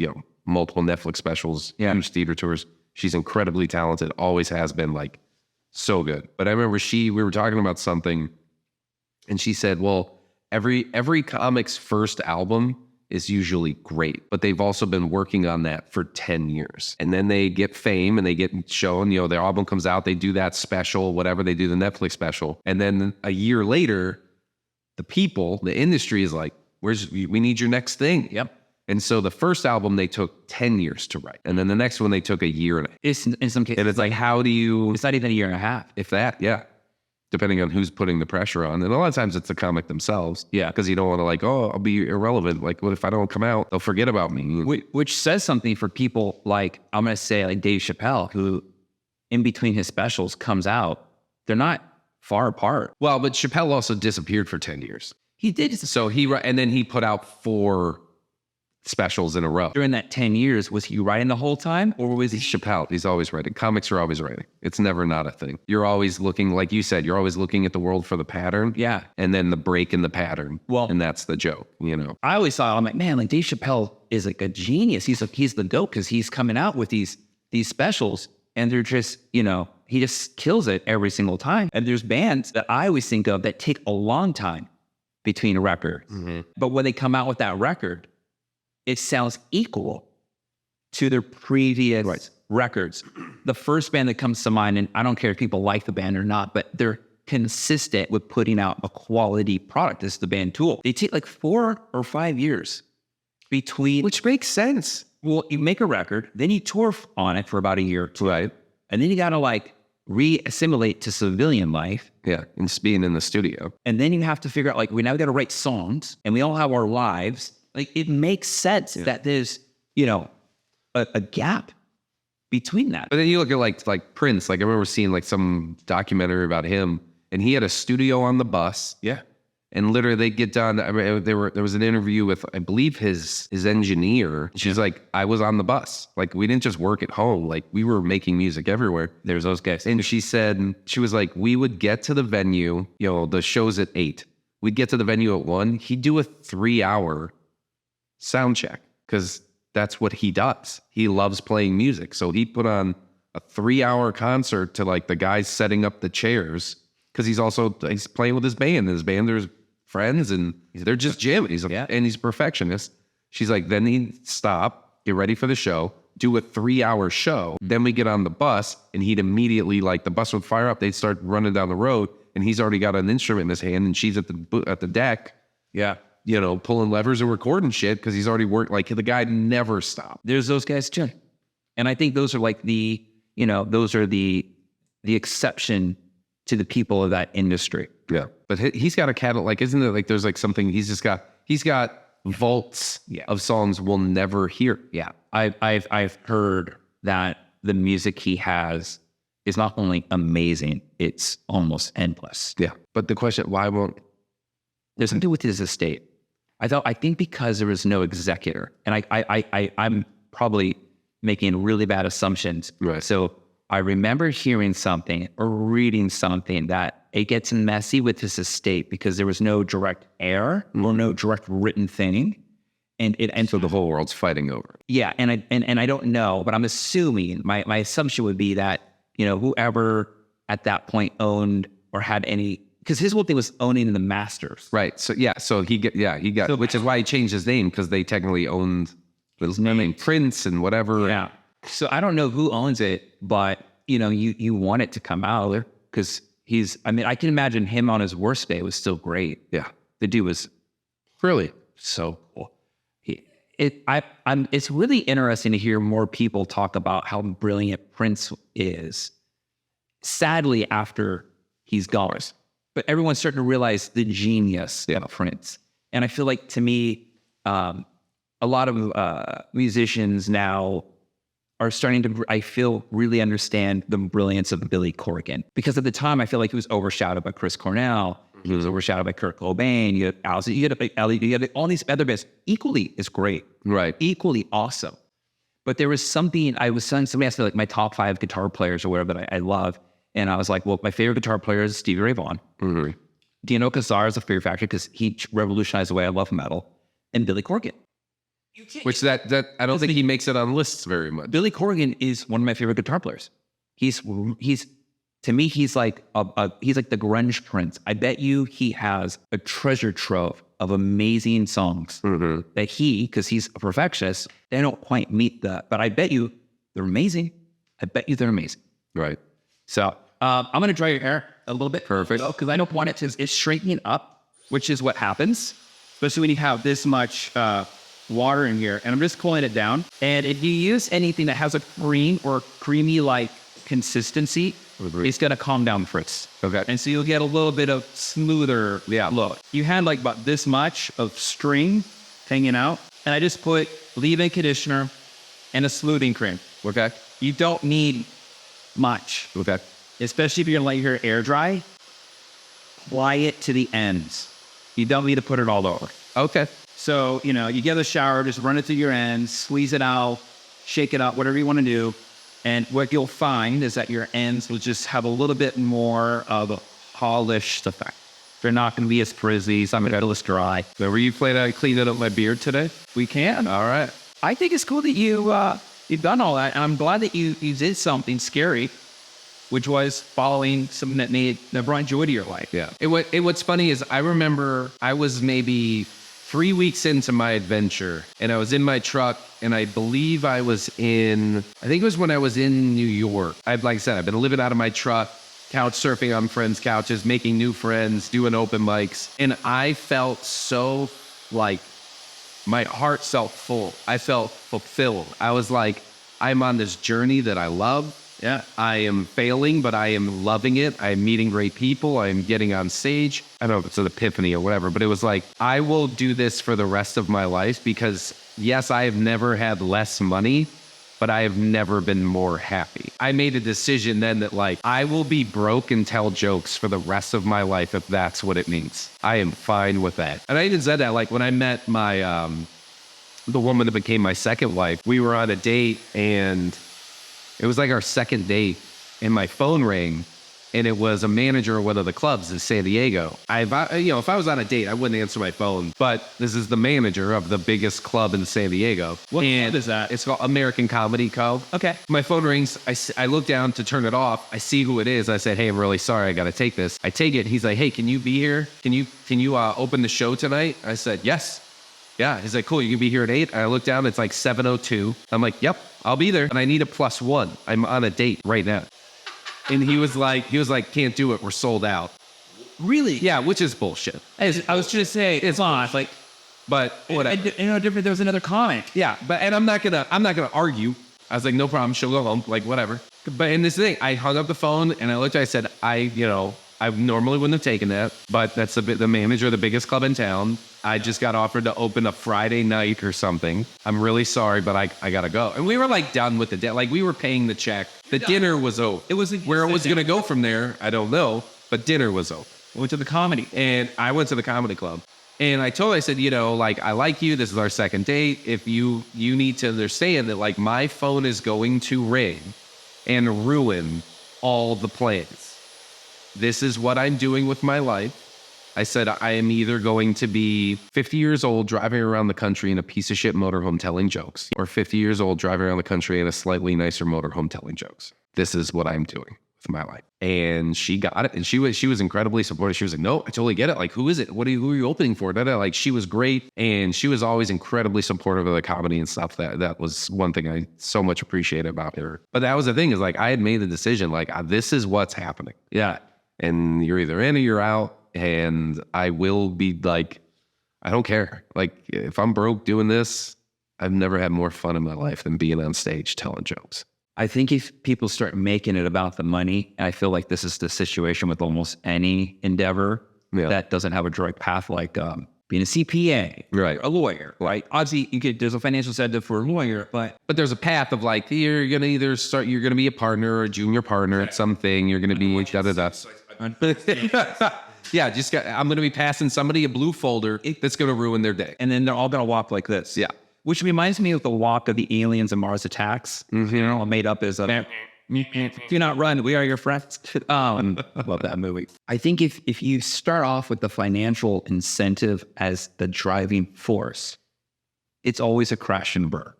multiple Netflix specials, huge theater tours. She's incredibly talented, always has been, like, so good. But I remember we were talking about something, and she said, well, every comic's first album is usually great, but they've also been working on that for 10 years. And then they get fame and they get shown, their album comes out, they do that special, whatever, they do the Netflix special. And then a year later, the industry is like, we need your next thing. Yep. And so the first album they took 10 years to write. And then the next one they took a year and a half. It's in some cases. And it's like, how do you... It's not even a year and a half. If that, yeah. Depending on who's putting the pressure on. And a lot of times it's the comic themselves. Yeah. Because you don't want to I'll be irrelevant. Like, what if I don't come out? They'll forget about me. Which says something for people like, I'm going to say like Dave Chappelle, who in between his specials comes out. They're not far apart. Well, but Chappelle also disappeared for 10 years. He did. So and then he put out 4 specials in a row. During that 10 years, was he writing the whole time, or was he... Chappelle, he's always writing. Comics are always writing. It's never not a thing. You're always looking, like you said, you're always looking at the world for the pattern. Yeah. And then the break in the pattern. Well, and that's the joke, I always thought, I'm like, man, like Dave Chappelle is like a genius. He's the GOAT because he's coming out with these specials, and they're just, he just kills it every single time. And there's bands that I always think of that take a long time between records. Mm-hmm. But when they come out with that record, it sounds equal to their previous records. The first band that comes to mind, and I don't care if people like the band or not, but they're consistent with putting out a quality product. This is the band Tool. They take like 4 or 5 years between... Which makes sense. Well, you make a record, then you tour on it for about a year or 2. Right. And then you got to re-assimilate to civilian life. Yeah, and just being in the studio. And then you have to figure out, we now got to write songs, and we all have our lives. It makes sense that there's, a gap between that. But then you look at like Prince. Like I remember seeing some documentary about him, and he had a studio on the bus. Yeah. And literally they get done. I mean, there was an interview with, I believe, his engineer. She's like, I was on the bus. Like, we didn't just work at home. Like, we were making music everywhere. There's those guys. And she was like, we would get to the venue, the show's at 8. We'd get to the venue at 1. He'd do a 3-hour sound check because that's what he does. He loves playing music. So he put on a 3-hour concert to the guys setting up the chairs because he's playing with his band. His band, there's friends and they're just jamming. And he's a perfectionist. She's like, then he'd stop, get ready for the show, do a 3-hour show. Then we get on the bus and he'd immediately the bus would fire up. They'd start running down the road and he's already got an instrument in his hand and she's at the deck. Yeah. Pulling levers and recording shit because he's already worked. The guy never stopped. There's those guys too. And I think those are those are the exception to the people of that industry. Yeah. But he's got a catalog. Isn't it there's something he's got vaults of songs we'll never hear. Yeah. I've heard that the music he has is not only amazing, it's almost endless. Yeah. But the question, why won't... There's something with his estate. I think because there was no executor, and I'm probably making really bad assumptions. Right. So I remember hearing something or reading something that it gets messy with his estate because there was no direct heir or no direct written thing. And So the whole world's fighting over it. yeah, and I don't know, but I'm assuming my assumption would be that, whoever at that point owned or had any, because his whole thing was owning the masters. Right. So he got, which is why he changed his name, because they technically owned his name, Prince and whatever. Yeah. So I don't know who owns it, but you want it to come out because I can imagine him on his worst day was still great. Yeah. The dude was Really? so cool. It's really interesting to hear more people talk about how brilliant Prince is. Sadly, after he's gone, but everyone's starting to realize the genius of Prince. And I feel like, to me, a lot of musicians now are starting to, I feel, really understand the brilliance of Billy Corgan. Because at the time, I feel like he was overshadowed by Chris Cornell. He was overshadowed by Kurt Cobain. You had Alice, you had all these other bands equally as great. Right. Equally awesome. But there was something, I was telling somebody asked me, like, my top 5 guitar players or whatever that I love. And I was like, well, my favorite guitar player is Stevie Ray Vaughan. Mm-hmm. Dino Caesar is a Fear Factor because he revolutionized the way I love metal. And Billy Corgan. Which that I don't think he makes it on lists very much. Billy Corgan is one of my favorite guitar players. He's to me, he's like he's like the grunge Prince. I bet you he has a treasure trove of amazing songs that because he's a perfectionist, they don't quite meet that. But I bet you they're amazing. I bet you they're amazing. Right. So I'm going to dry your hair a little bit. Perfect. Because I don't want it to, it's shrinking up, which is what happens, especially when you have this much water in here. And I'm just cooling it down. And if you use anything that has a cream or creamy-like consistency, it's going to calm down the fruits. Okay. And so you'll get a little bit of smoother look. You had like about this much of string hanging out. And I just put leave-in conditioner and a smoothing cream. Okay. You don't need much. Okay. Especially if you're going to let your hair air dry. Apply it to the ends. You don't need to put it all over. Okay. So, you get a shower, just run it to your ends, squeeze it out, shake it out, whatever you want to do. And what you'll find is that your ends will just have a little bit more of a polished effect. They're not going to be as frizzy, so I'm going to let it dry. Remember you played on cleaning up my beard today? We can. All right. I think it's cool that you've done all that. And I'm glad that you did something scary, which was following something that brought joy to your life. Yeah. What's funny is I remember I was maybe 3 weeks into my adventure and I was in my truck and I believe I think it was when I was in New York. Like I said, I've been living out of my truck, couch surfing on friends' couches, making new friends, doing open mics. And I felt so like my heart felt full. I felt fulfilled. I was like, I'm on this journey that I love. Yeah. I am failing, but I am loving it. I am meeting great people. I am getting on stage. I don't know if it's an epiphany or whatever, but it was like, I will do this for the rest of my life because, yes, I have never had less money, but I have never been more happy. I made a decision then that like, I will be broke and tell jokes for the rest of my life if that's what it means. I am fine with that. And I even said that like when I met my, the woman that became my second wife, we were on a date and it was like our second date and my phone rang and it was a manager of one of the clubs in San Diego. If I was on a date, I wouldn't answer my phone, but this is the manager of the biggest club in San Diego. What club is that? It's called American Comedy Club. Okay. My phone rings. I look down to turn it off. I see who it is. I said, hey, I'm really sorry. I got to take this. I take it. He's like, hey, can you be here? Can you open the show tonight? I said, yes. Yeah. He's like, cool. You can be here at 8. I look down. It's like 7:02. I'm like, yep, I'll be there. And I need a +1. I'm on a date right now. And he was like, can't do it. We're sold out. Really? Yeah, which is bullshit. I was just to say, it's not like, but whatever. Different. There was another comic. Yeah, and I'm not gonna argue. I was like, no problem. She'll go home. Like whatever. But in this thing, I hung up the phone and I looked. I said, I normally wouldn't have taken that, but that's the manager of the biggest club in town. I just got offered to open a Friday night or something. I'm really sorry, but I gotta go. And we were like done with the debt. Like we were paying the check. The dinner was over. It was where it was gonna go from there. I don't know, but dinner was over. Went to the comedy, and I went to the comedy club. And I told her, I said, like, I like you. This is our second date. If you need to understand that, like, my phone is going to ring and ruin all the plans. This is what I'm doing with my life. I said, I am either going to be 50 years old driving around the country in a piece of shit motorhome telling jokes, or 50 years old driving around the country in a slightly nicer motorhome telling jokes. This is what I'm doing with my life. And she got it. And she was incredibly supportive. She was like, no, I totally get it. Like, who is it? Who are you opening for? Like, she was great. And she was always incredibly supportive of the comedy and stuff. That was one thing I so much appreciated about her. But that was the thing, is like, I had made the decision, like, this is what's happening. Yeah. And you're either in or you're out. And I will be like, I don't care. Like, if I'm broke doing this, I've never had more fun in my life than being on stage telling jokes. I think if people start making it about the money, I feel like this is the situation with almost any endeavor that doesn't have a direct path, like being a CPA, right? A lawyer, right? Obviously, there's a financial incentive for a lawyer, but there's a path of like, you're gonna either start, you're gonna be a partner or a junior partner at something. You're gonna be Yeah, I'm going to be passing somebody a blue folder that's going to ruin their day. And then they're all going to walk like this. Yeah. Which reminds me of the walk of the aliens and Mars Attacks. You know, made up as a, do not run, we are your friends. I love that movie. I think if you start off with the financial incentive as the driving force, it's always a crash and burn.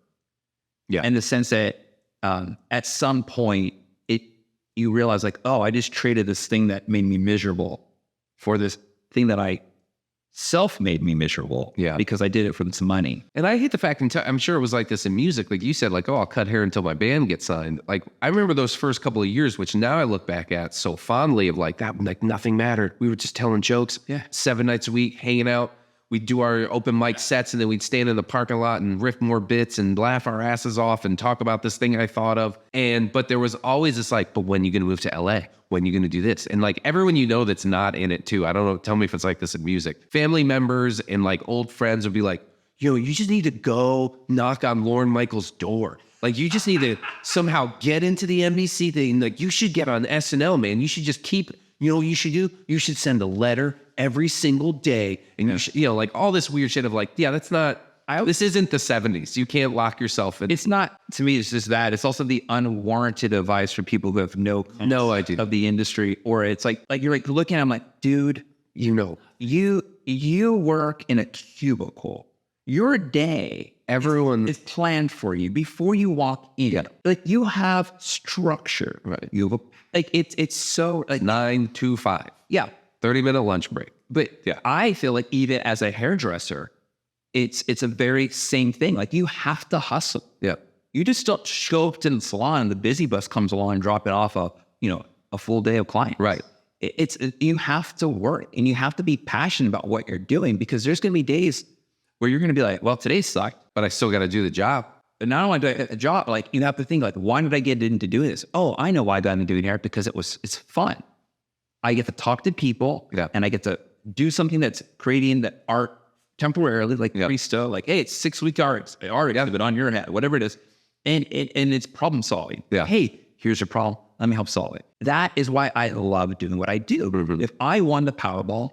Yeah. In the sense that at some point, you realize like, oh, I just traded this thing that made me miserable for this thing that I self-made me miserable because I did it for this money. And I hate the fact, I'm sure it was like this in music. Like you said, like, oh, I'll cut hair until my band gets signed. Like, I remember those first couple of years, which now I look back at so fondly, of like, that, like, nothing mattered. We were just telling jokes 7 nights a week, hanging out. We'd do our open mic sets, and then we'd stand in the parking lot and riff more bits and laugh our asses off and talk about this thing I thought of. But there was always this like, but when are you going to move to LA? When are you going to do this? And like everyone you know that's not in it too, I don't know, tell me if it's like this in music. Family members and like old friends would be like, yo, you just need to go knock on Lorne Michaels' door. Like, you just need to somehow get into the NBC thing. Like, you should get on SNL, man. You should just keep, you know what you should do? You should send a letter every single day. And you should, you know, like all this weird shit of like, yeah, that's not, this isn't the 70s. You can't lock yourself in. It's not, to me, it's just that. It's also the unwarranted advice for people who have no idea of the industry. Or it's like you're like looking at them like, dude, you know, you work in a cubicle. Your day, everyone is planned for you before you walk in. Yeah. Like, you have structure. Right. You have like it's so like 9 to 5. Yeah. 30-minute lunch break. But I feel like even as a hairdresser, it's a very same thing. Like, you have to hustle. Yeah. You just don't show up to the salon and the busy bus comes along and drop it off a full day of clients. Right. You have to work, and you have to be passionate about what you're doing, because there's going to be days where you're going to be like, well, today sucked, but I still got to do the job. But not only do I get a job, like, you have to think like, why did I get into doing this? Oh, I know why I got into doing hair, because it's fun. I get to talk to people, and I get to do something that's creating the art temporarily, like Christo, like, hey, it's 6-week art but on your head, whatever it is. And it's problem solving. Yeah. Hey, here's your problem. Let me help solve it. That is why I love doing what I do. Mm-hmm. If I won the Powerball,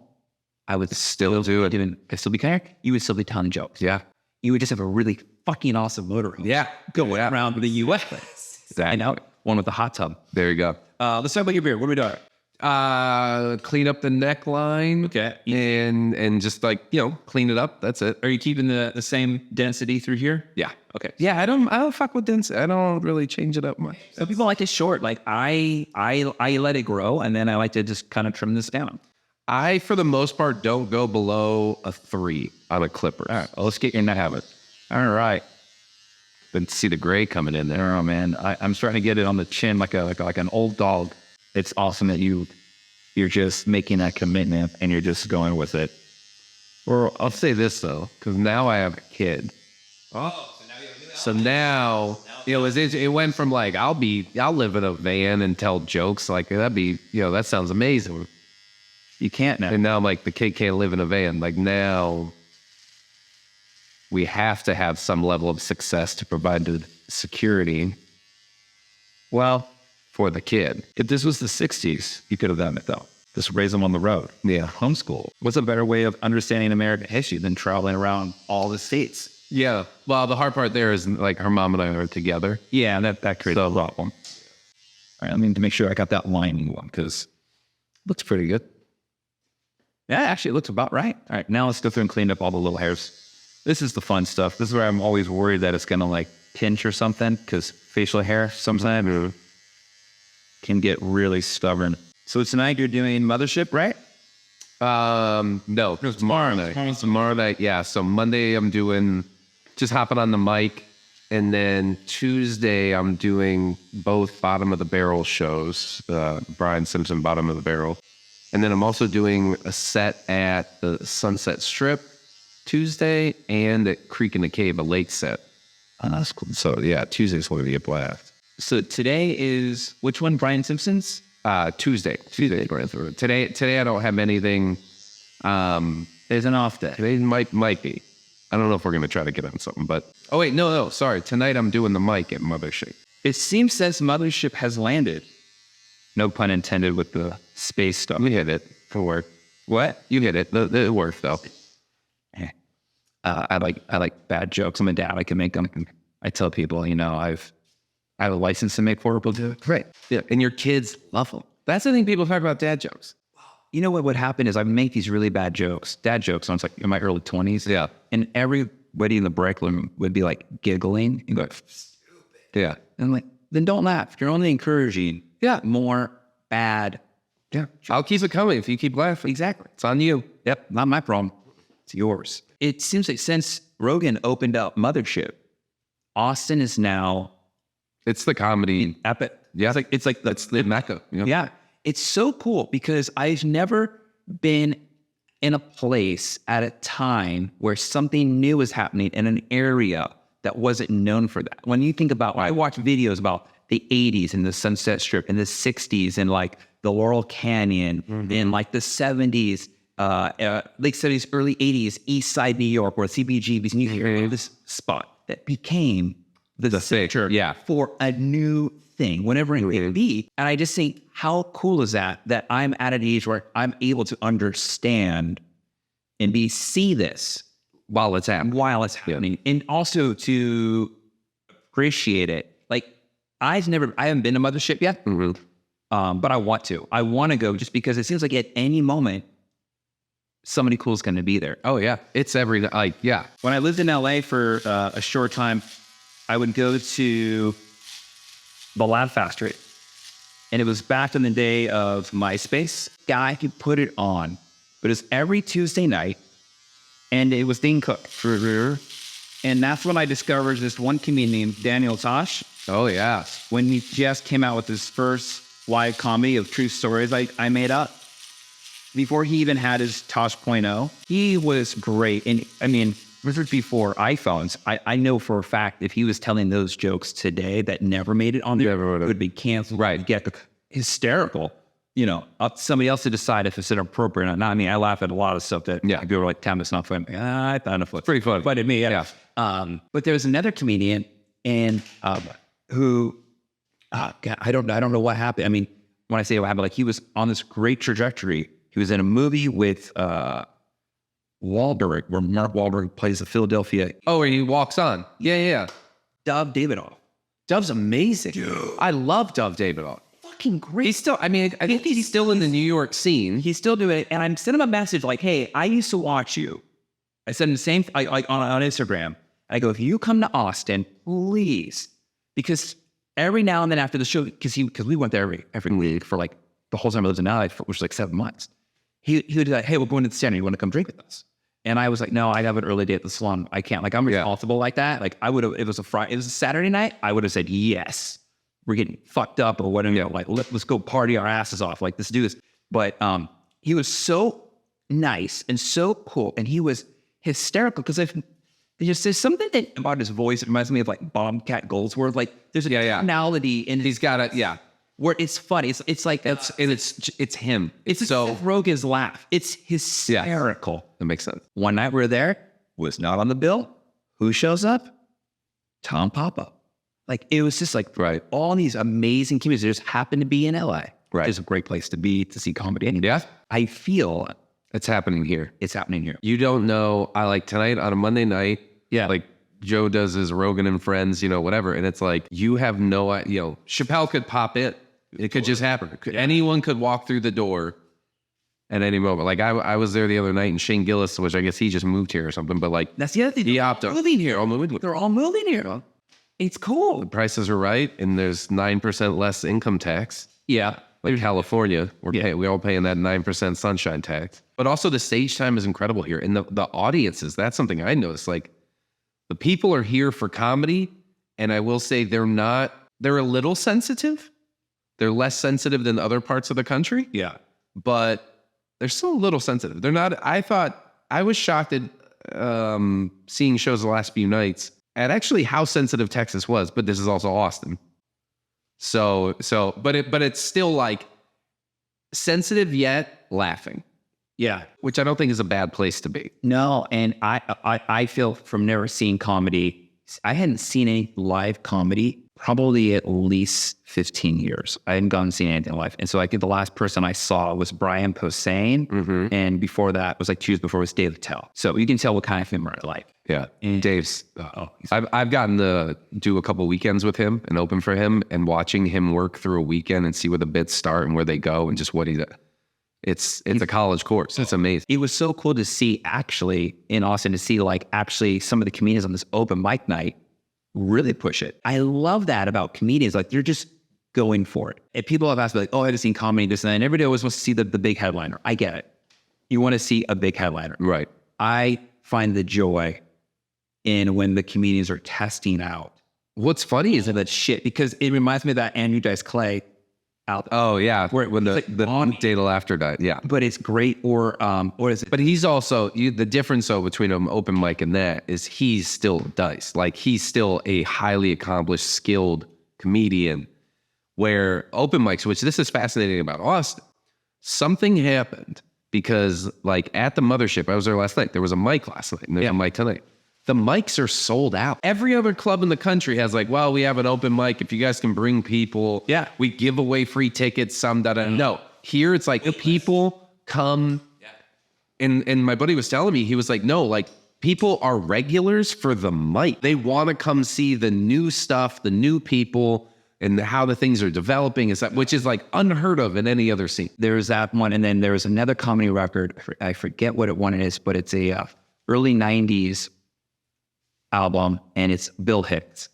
I would still do it. I'd still be kayak. You would still be telling jokes. Yeah. You would just have a really fucking awesome motorhome. Yeah. Going around the U.S. Exactly. I know. One with the hot tub. There you go. Let's talk about your beard. What are we doing? Clean up the neckline. Okay. And just like, clean it up. That's it. Are you keeping the same density through here? Yeah. Okay. Yeah, I don't fuck with density. I don't really change it up much. So people like it short. Like, I let it grow, and then I like to just kind of trim this down. I, for the most part, don't go below a 3 on a clipper. All right. Well, let's get in that habit. All right. Then see the gray coming in there. Oh man, I'm starting to get it on the chin like an old dog. It's awesome that you're just making that commitment and you're just going with it. Or I'll say this though, because now I have a kid. Oh, so now it went from like I'll live in a van and tell jokes, like that'd be that sounds amazing. You can't now. And now I'm like, the kid can't live in a van. Like, now we have to have some level of success to provide the security. Well, for the kid. If this was the 60s, you could have done it though. Just raise them on the road. Yeah. Homeschool. What's a better way of understanding American history than traveling around all the states? Yeah. Well, the hard part there is like her mom and I are together. Yeah, that creates a problem. All right, I need to make sure I got that lining one because it looks pretty good. Yeah, actually, it looks about right. All right, now let's go through and clean up all the little hairs. This is the fun stuff. This is where I'm always worried that it's going to like pinch or something because facial hair sometimes can get really stubborn. So tonight you're doing Mothership, right? No, tomorrow night. Tomorrow night, yeah. So Monday I'm doing just hopping on the mic, and then Tuesday I'm doing both Bottom of the Barrel shows. Brian Simpson, Bottom of the Barrel, and then I'm also doing a set at the Sunset Strip Tuesday and at Creek in the Cave, a lake set. Oh, that's cool. So yeah, Tuesday's going to be a blast. So today is which one? Brian Simpson's? Tuesday going through it. Today I don't have anything. There's an off day. Today might be. I don't know if we're gonna try to get on something, but oh wait, no, sorry. Tonight I'm doing the mic at Mothership. It seems since Mothership has landed, no pun intended with the space stuff. You hit it. It worked. What? You hit it. It worked though. I like bad jokes. I'm a dad. I can make them. I tell people, you know, I have a license to make horrible jokes. Right. Yeah. And your kids love them. That's the thing people talk about dad jokes. You know what would happen is I would make these really bad jokes, dad jokes, when I was like in my early 20s. Yeah. And everybody in the break room would be like giggling and go, stupid. Yeah. And I'm like, then don't laugh. You're only encouraging more bad. Yeah. I'll keep it coming if you keep laughing. Exactly. It's on you. Yep. Not my problem. It's yours. It seems like since Rogan opened up Mothership, Austin is now It's the comedy. epic. Yeah. It's like That's the Mecca. Yeah. Yeah. It's so cool because I've never been in a place at a time where something new is happening in an area that wasn't known for that. When you think about, I watch videos about the 80s and the Sunset Strip and the 60s and like the Laurel Canyon and like the 70s, late 70s, early 80s, East Side New York, where CBGB's, and you hear this spot that became the center for a new thing, whenever it may be. And I just think, how cool is that I'm at an age where I'm able to understand and see this While it's happening. and also to appreciate it. Like I haven't been to Mothership yet, but I want to. I want to go just because it seems like at any moment somebody cool is going to be there. Oh yeah, it's every like yeah. When I lived in LA for a short time, I would go to the Laugh Factory, and it was back in the day of MySpace. Guy could put it on, but it's every Tuesday night, and it was Dean Cook. And that's when I discovered this one comedian named Daniel Tosh. Oh yeah, when he just came out with his first live comedy of true stories I made up. Before he even had his Tosh.0, he was great. And I mean, this was before iPhones. I know for a fact if he was telling those jokes today that never made it on there, it would be canceled. Right. Get hysterical. You know, up to somebody else to decide if it's inappropriate or not. I mean, I laugh at a lot of stuff that people are like, "Damn, it's not funny." I thought it was pretty funny. But at me, yeah. But there was another comedian and who, God, I don't know what happened. I mean, when I say what happened, like he was on this great trajectory. He was in a movie with Wahlberg, where Mark Wahlberg plays the Philadelphia. Oh, where he walks on. Yeah. Dov Davidoff. Dov's amazing. Dude. I love Dov Davidoff. Fucking great. He's still, I mean, I think he's still in the New York scene. He's still doing it. And I'm sending him a message like, hey, I used to watch you. I sent him the same, like on Instagram. I go, if you come to Austin, please. Because every now and then after the show, because we went there every week for like the whole time I lived in LA, which was like 7 months. He would be like, hey, we're going to the center. You want to come drink with us? And I was like, no, I have an early day at the salon. I can't. Like, I'm responsible like that. Like, I would have, it was a Saturday night, I would have said, yes, we're getting fucked up or whatever. You know, like, let's go party our asses off. Like, let's do this. But he was so nice and so cool. And he was hysterical because there's something about his voice that reminds me of like Bobcat Goldsworth. Like, there's a tonality in He's got a, where it's funny. It's like it's him. It's so Seth Rogen's laugh. It's hysterical. That makes sense. One night we were there, was not on the bill. Who shows up? Tom Papa. Like it was just like all these amazing comedians that just happened to be in LA. Right. It's a great place to be to see comedy. And yeah. I feel it's happening here. It's happening here. You don't know. I like tonight on a Monday night. Yeah. Like Joe does his Rogan and Friends, whatever. And it's like, you have no idea, Chappelle could pop in. It could just happen. Anyone could walk through the door at any moment. Like I was there the other night, and Shane Gillis, which I guess he just moved here or something, but like That's the other thing. he opted Moving here. all moving. They're all moving here. It's cool. The prices are right, and there's 9% less income tax. Yeah. Like California, we're all paying that 9% sunshine tax. But also the stage time is incredible here. And the audiences, that's something I noticed. Like the people are here for comedy. And I will say they're a little sensitive. They're less sensitive than other parts of the country. Yeah. But they're still a little sensitive. They're not, I was shocked at seeing shows the last few nights at actually how sensitive Texas was. But this is also Austin. But it's still like sensitive yet laughing. Yeah. Which I don't think is a bad place to be. No, and I feel from never seeing comedy, I hadn't seen any live comedy probably at least 15 years. I hadn't gone and seen anything live. And so I think the last person I saw was Brian Posehn. And before that was like 2 years before was Dave Attell. So you can tell what kind of film I like. Yeah. Dave's, I've gotten to do a couple weekends with him and open for him, and watching him work through a weekend and see where the bits start and where they go and just what it's a college course. It's amazing. It was so cool to see actually in Austin, to see like actually some of the comedians on this open mic night really push it. I love that about comedians. Like they're just going for it. And people have asked me like, oh, I haven't seen comedy, this and that. And everybody always wants to see the big headliner. I get it. You want to see a big headliner. Right. I find the joy in when the comedians are testing out. What's funny is that shit, because it reminds me of that Andrew Dice Clay out. Oh yeah, when the on day till after died. Yeah, but it's great. Or is it? But he's also the difference though between an open mic and that is he's still Dice. Like he's still a highly accomplished, skilled comedian. Where open mics, which this is fascinating about Austin, something happened because like at the Mothership, I was there last night. There was a mic last night, and there's a mic tonight. The mics are sold out. Every other club in the country has like, well, we have an open mic. If you guys can bring people, we give away free tickets. No, here it's like people come. And my buddy was telling me, he was like, no, like people are regulars for the mic. They want to come see the new stuff, the new people, and how the things are developing, which is like unheard of in any other scene. There's that one, and then there's another comedy record. I forget what one it is, but it's a early 90s album, and it's Bill Hicks,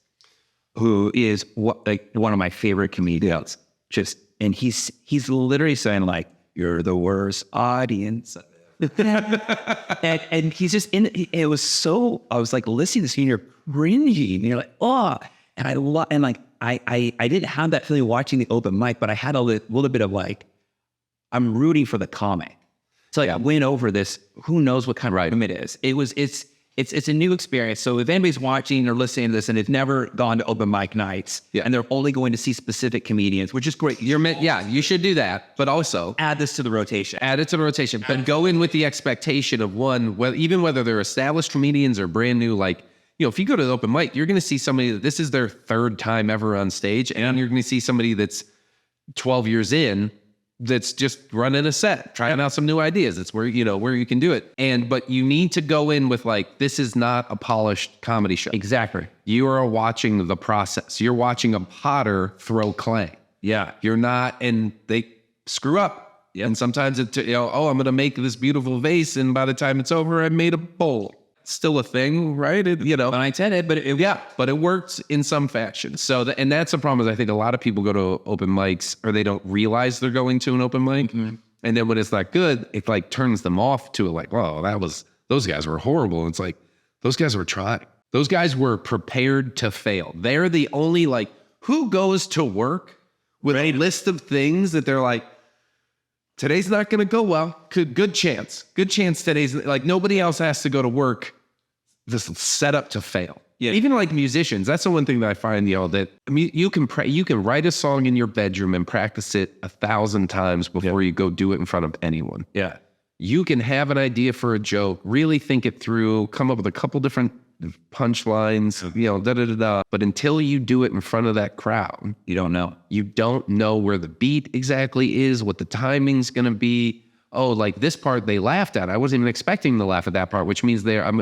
who is one of my favorite comedians. And he's literally saying like, "You're the worst audience," and he's just in. It was so. I was like listening to this, and you're cringy, and you're like, oh. And I love, and like I didn't have that feeling watching the open mic, but I had a little bit of like, I'm rooting for the comic. So like I went over this. Who knows what kind of room it is? It's a new experience. So if anybody's watching or listening to this and they've never gone to open mic nights and they're only going to see specific comedians, which is great. You should do that. But also add this to the rotation. Add it to the rotation. But go in with the expectation of even whether they're established comedians or brand new, like, if you go to the open mic, you're going to see somebody that this is their third time ever on stage. And you're going to see somebody that's 12 years in that's just running a set, trying out some new ideas. It's where you can do it. But you need to go in with like, this is not a polished comedy show. Exactly. You are watching the process. You're watching a potter throw clay. Yeah. You're not, and they screw up. Yeah. And sometimes I'm going to make this beautiful vase. And by the time it's over, I made a bowl. Still a thing, right? Unintended, but it works in some fashion. So, and that's the problem is I think a lot of people go to open mics or they don't realize they're going to an open mic. Mm-hmm. And then when it's not good, it like turns them off to it like, whoa, those guys were horrible. And it's like, those guys were trying. Those guys were prepared to fail. They're the only like, who goes to work with a list of things that they're like, today's not going to go well. Good chance today's like nobody else has to go to work. This set up to fail. Yeah. Even like musicians, that's the one thing that I find, that you can write a song in your bedroom and practice it 1,000 times before you go do it in front of anyone. Yeah. You can have an idea for a joke, really think it through, come up with a couple different punchlines, But until you do it in front of that crowd, you don't know. You don't know where the beat exactly is, what the timing's going to be. Oh, like this part they laughed at. I wasn't even expecting to laugh at that part, which means I'm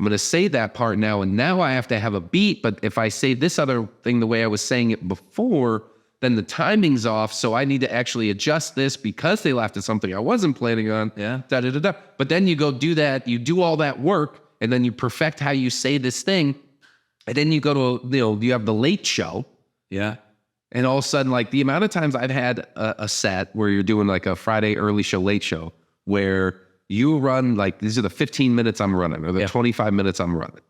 going to say that part now, and now I have to have a beat. But if I say this other thing the way I was saying it before, then the timing's off. So I need to actually adjust this because they laughed at something I wasn't planning on. Yeah. Da, da, da, da. But then you go do that, you do all that work, and then you perfect how you say this thing. And then you go to, you have the late show. Yeah. And all of a sudden, like the amount of times I've had a set where you're doing like a Friday early show, late show, where you run like, these are the 15 minutes I'm running or the 25 minutes I'm running,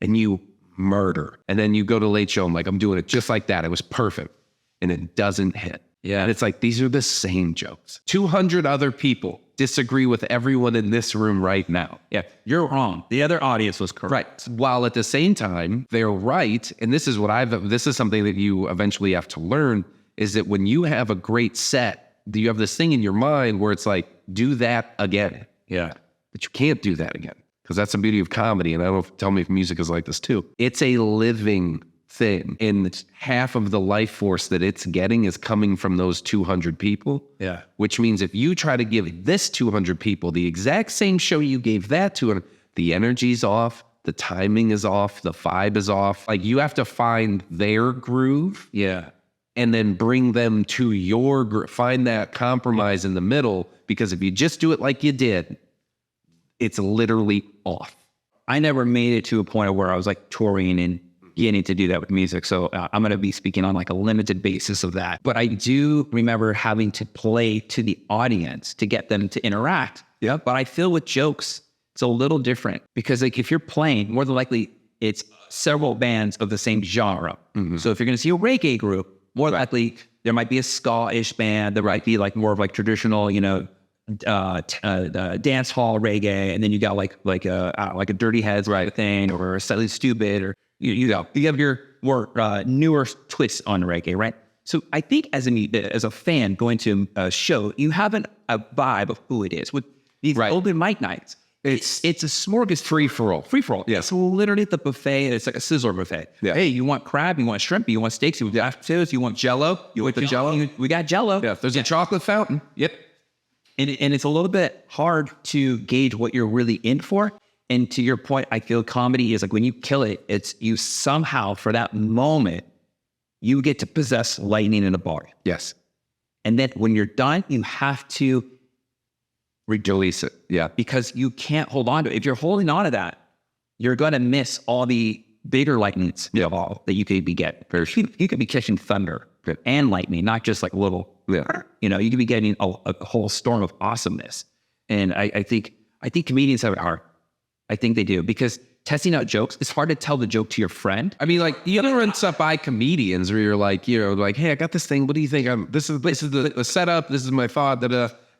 and you murder. And then you go to late show, I'm like, I'm doing it just like that. It was perfect. And it doesn't hit. Yeah. And it's like, these are the same jokes. 200 other people disagree with everyone in this room right now. Yeah. You're wrong. The other audience was correct. Right. While at the same time, they're right. And this is this is something that you eventually have to learn, is that when you have a great set, you have this thing in your mind where it's like, do that again. Yeah. But you can't do that again, because that's the beauty of comedy. And I don't know, tell me if music is like this too. It's a living thing, and half of the life force that it's getting is coming from those 200 people. Yeah. Which means if you try to give this 200 people the exact same show you gave that 200, the energy's off, the timing is off, the vibe is off. Like, you have to find their groove. Yeah. And then bring them to your groove. Find that compromise in the middle, because if you just do it like you did, it's literally off. I never made it to a point where I was like touring and getting to do that with music. So I'm going to be speaking on like a limited basis of that. But I do remember having to play to the audience to get them to interact. Yeah. But I feel with jokes, it's a little different, because like if you're playing, more than likely it's several bands of the same genre. Mm-hmm. So if you're going to see a reggae group, more likely there might be a ska-ish band. There might be like more of like traditional, dance hall reggae, and then you got like a Dirty Heads thing, or a Slightly Stupid, or you have your more newer twist on reggae, right? So I think as a fan going to a show, you have a vibe of who it is. With these open mic nights, it's a smorgasbord, free for all. Yeah. So literally at the buffet, it's like a sizzler buffet. Yeah. Hey, you want crab? You want shrimp? You want steaks? You want potatoes? You want Jello? You want the Jello? We got Jello. Yeah. There's a chocolate fountain. Yep. And it's a little bit hard to gauge what you're really in for. And to your point, I feel comedy is like when you kill it, it's you somehow for that moment, you get to possess lightning in a bar. Yes. And then when you're done, you have to release it. Yeah. Because you can't hold on to it. If you're holding on to that, you're going to miss all the bigger lightnings that you could be getting. You could be catching thunder and lightning, not just like little, you could be getting a whole storm of awesomeness. And I think comedians have it hard. I think they do, because testing out jokes, it's hard to tell the joke to your friend. I mean, like, you ever run stuff by comedians where you're like, hey, I got this thing. What do you think? This is the setup. This is my thought.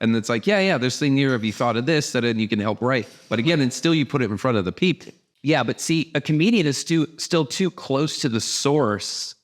And it's like, this thing here. Have you thought of this? That you can help write. But again, and still you put it in front of the people. Yeah, but see, a comedian is still too close to the source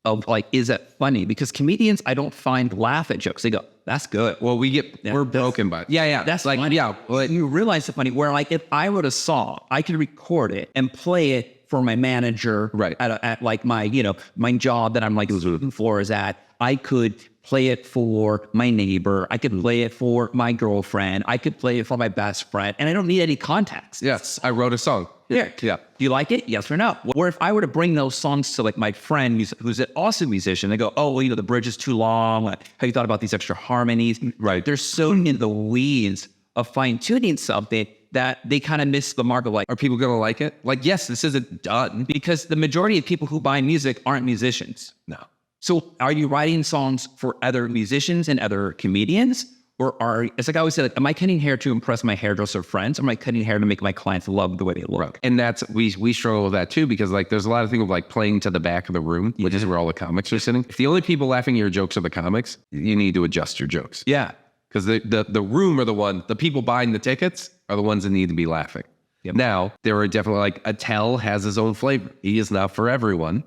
of like, is that funny? Because comedians, I don't find laugh at jokes. They go, that's good. Well, we're broken by it. Yeah. That's like, funny. But you realize it's funny. Where like, if I wrote a song, I could record it and play it for my manager, right? At like my, my job that I'm like looking for is at. I could play it for my neighbor. I could play it for my girlfriend. I could play it for my best friend. And I don't need any context. Yes. I wrote a song. Yeah. Do you like it? Yes or no? Or if I were to bring those songs to like my friend who's an awesome musician, they go, oh, well, the bridge is too long. Have you thought about these extra harmonies? Right. They're so in the weeds of fine tuning something that they kind of miss the mark of like, are people going to like it? Like, yes, this isn't done. Because the majority of people who buy music aren't musicians. No. So are you writing songs for other musicians and other comedians? Or it's like I always say, like, am I cutting hair to impress my hairdresser friends? Or am I cutting hair to make my clients love the way they look? Right. And that's, we struggle with that too, because like there's a lot of things of like playing to the back of the room, which is where all the comics are sitting. If the only people laughing at your jokes are the comics, you need to adjust your jokes. Yeah. Because the room are the people buying the tickets are the ones that need to be laughing. Yep. Now, there are definitely like Attell has his own flavor. He is not for everyone.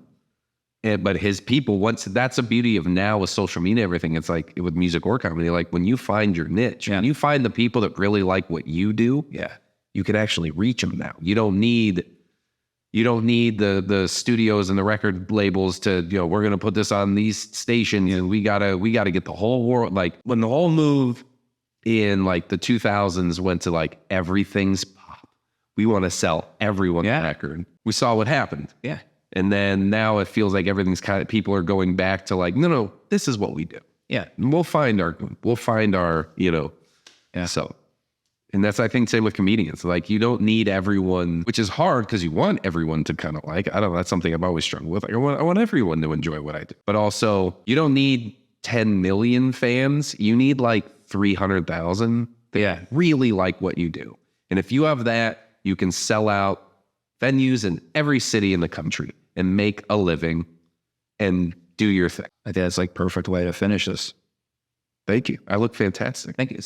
But his people, that's the beauty of now with social media, everything. It's like with music or comedy, like when you find your niche, when you find the people that really like what you do, you can actually reach them now. You don't need the studios and the record labels to, we're going to put this on these stations and we gotta get the whole world. Like when the whole move in like the 2000s went to like everything's pop. We want to sell everyone's record. We saw what happened. Yeah. And then now it feels like everything's kind of, people are going back to like, no, this is what we do. Yeah. And we'll find our, so. And that's, I think, same with comedians. Like, you don't need everyone, which is hard because you want everyone to kind of like, I don't know, that's something I've always struggled with. Like, I want everyone to enjoy what I do. But also, you don't need 10 million fans. You need like 300,000 that really like what you do. And if you have that, you can sell out venues in every city in the country and make a living and do your thing. I think that's like perfect way to finish this. Thank you. I look fantastic. Thank you.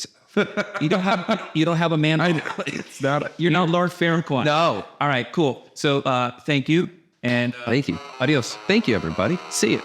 You don't have a man. It's not. You're not Lord Farrakhan. No. All right, cool. So thank you. And thank you. Adios. Thank you, everybody. See you.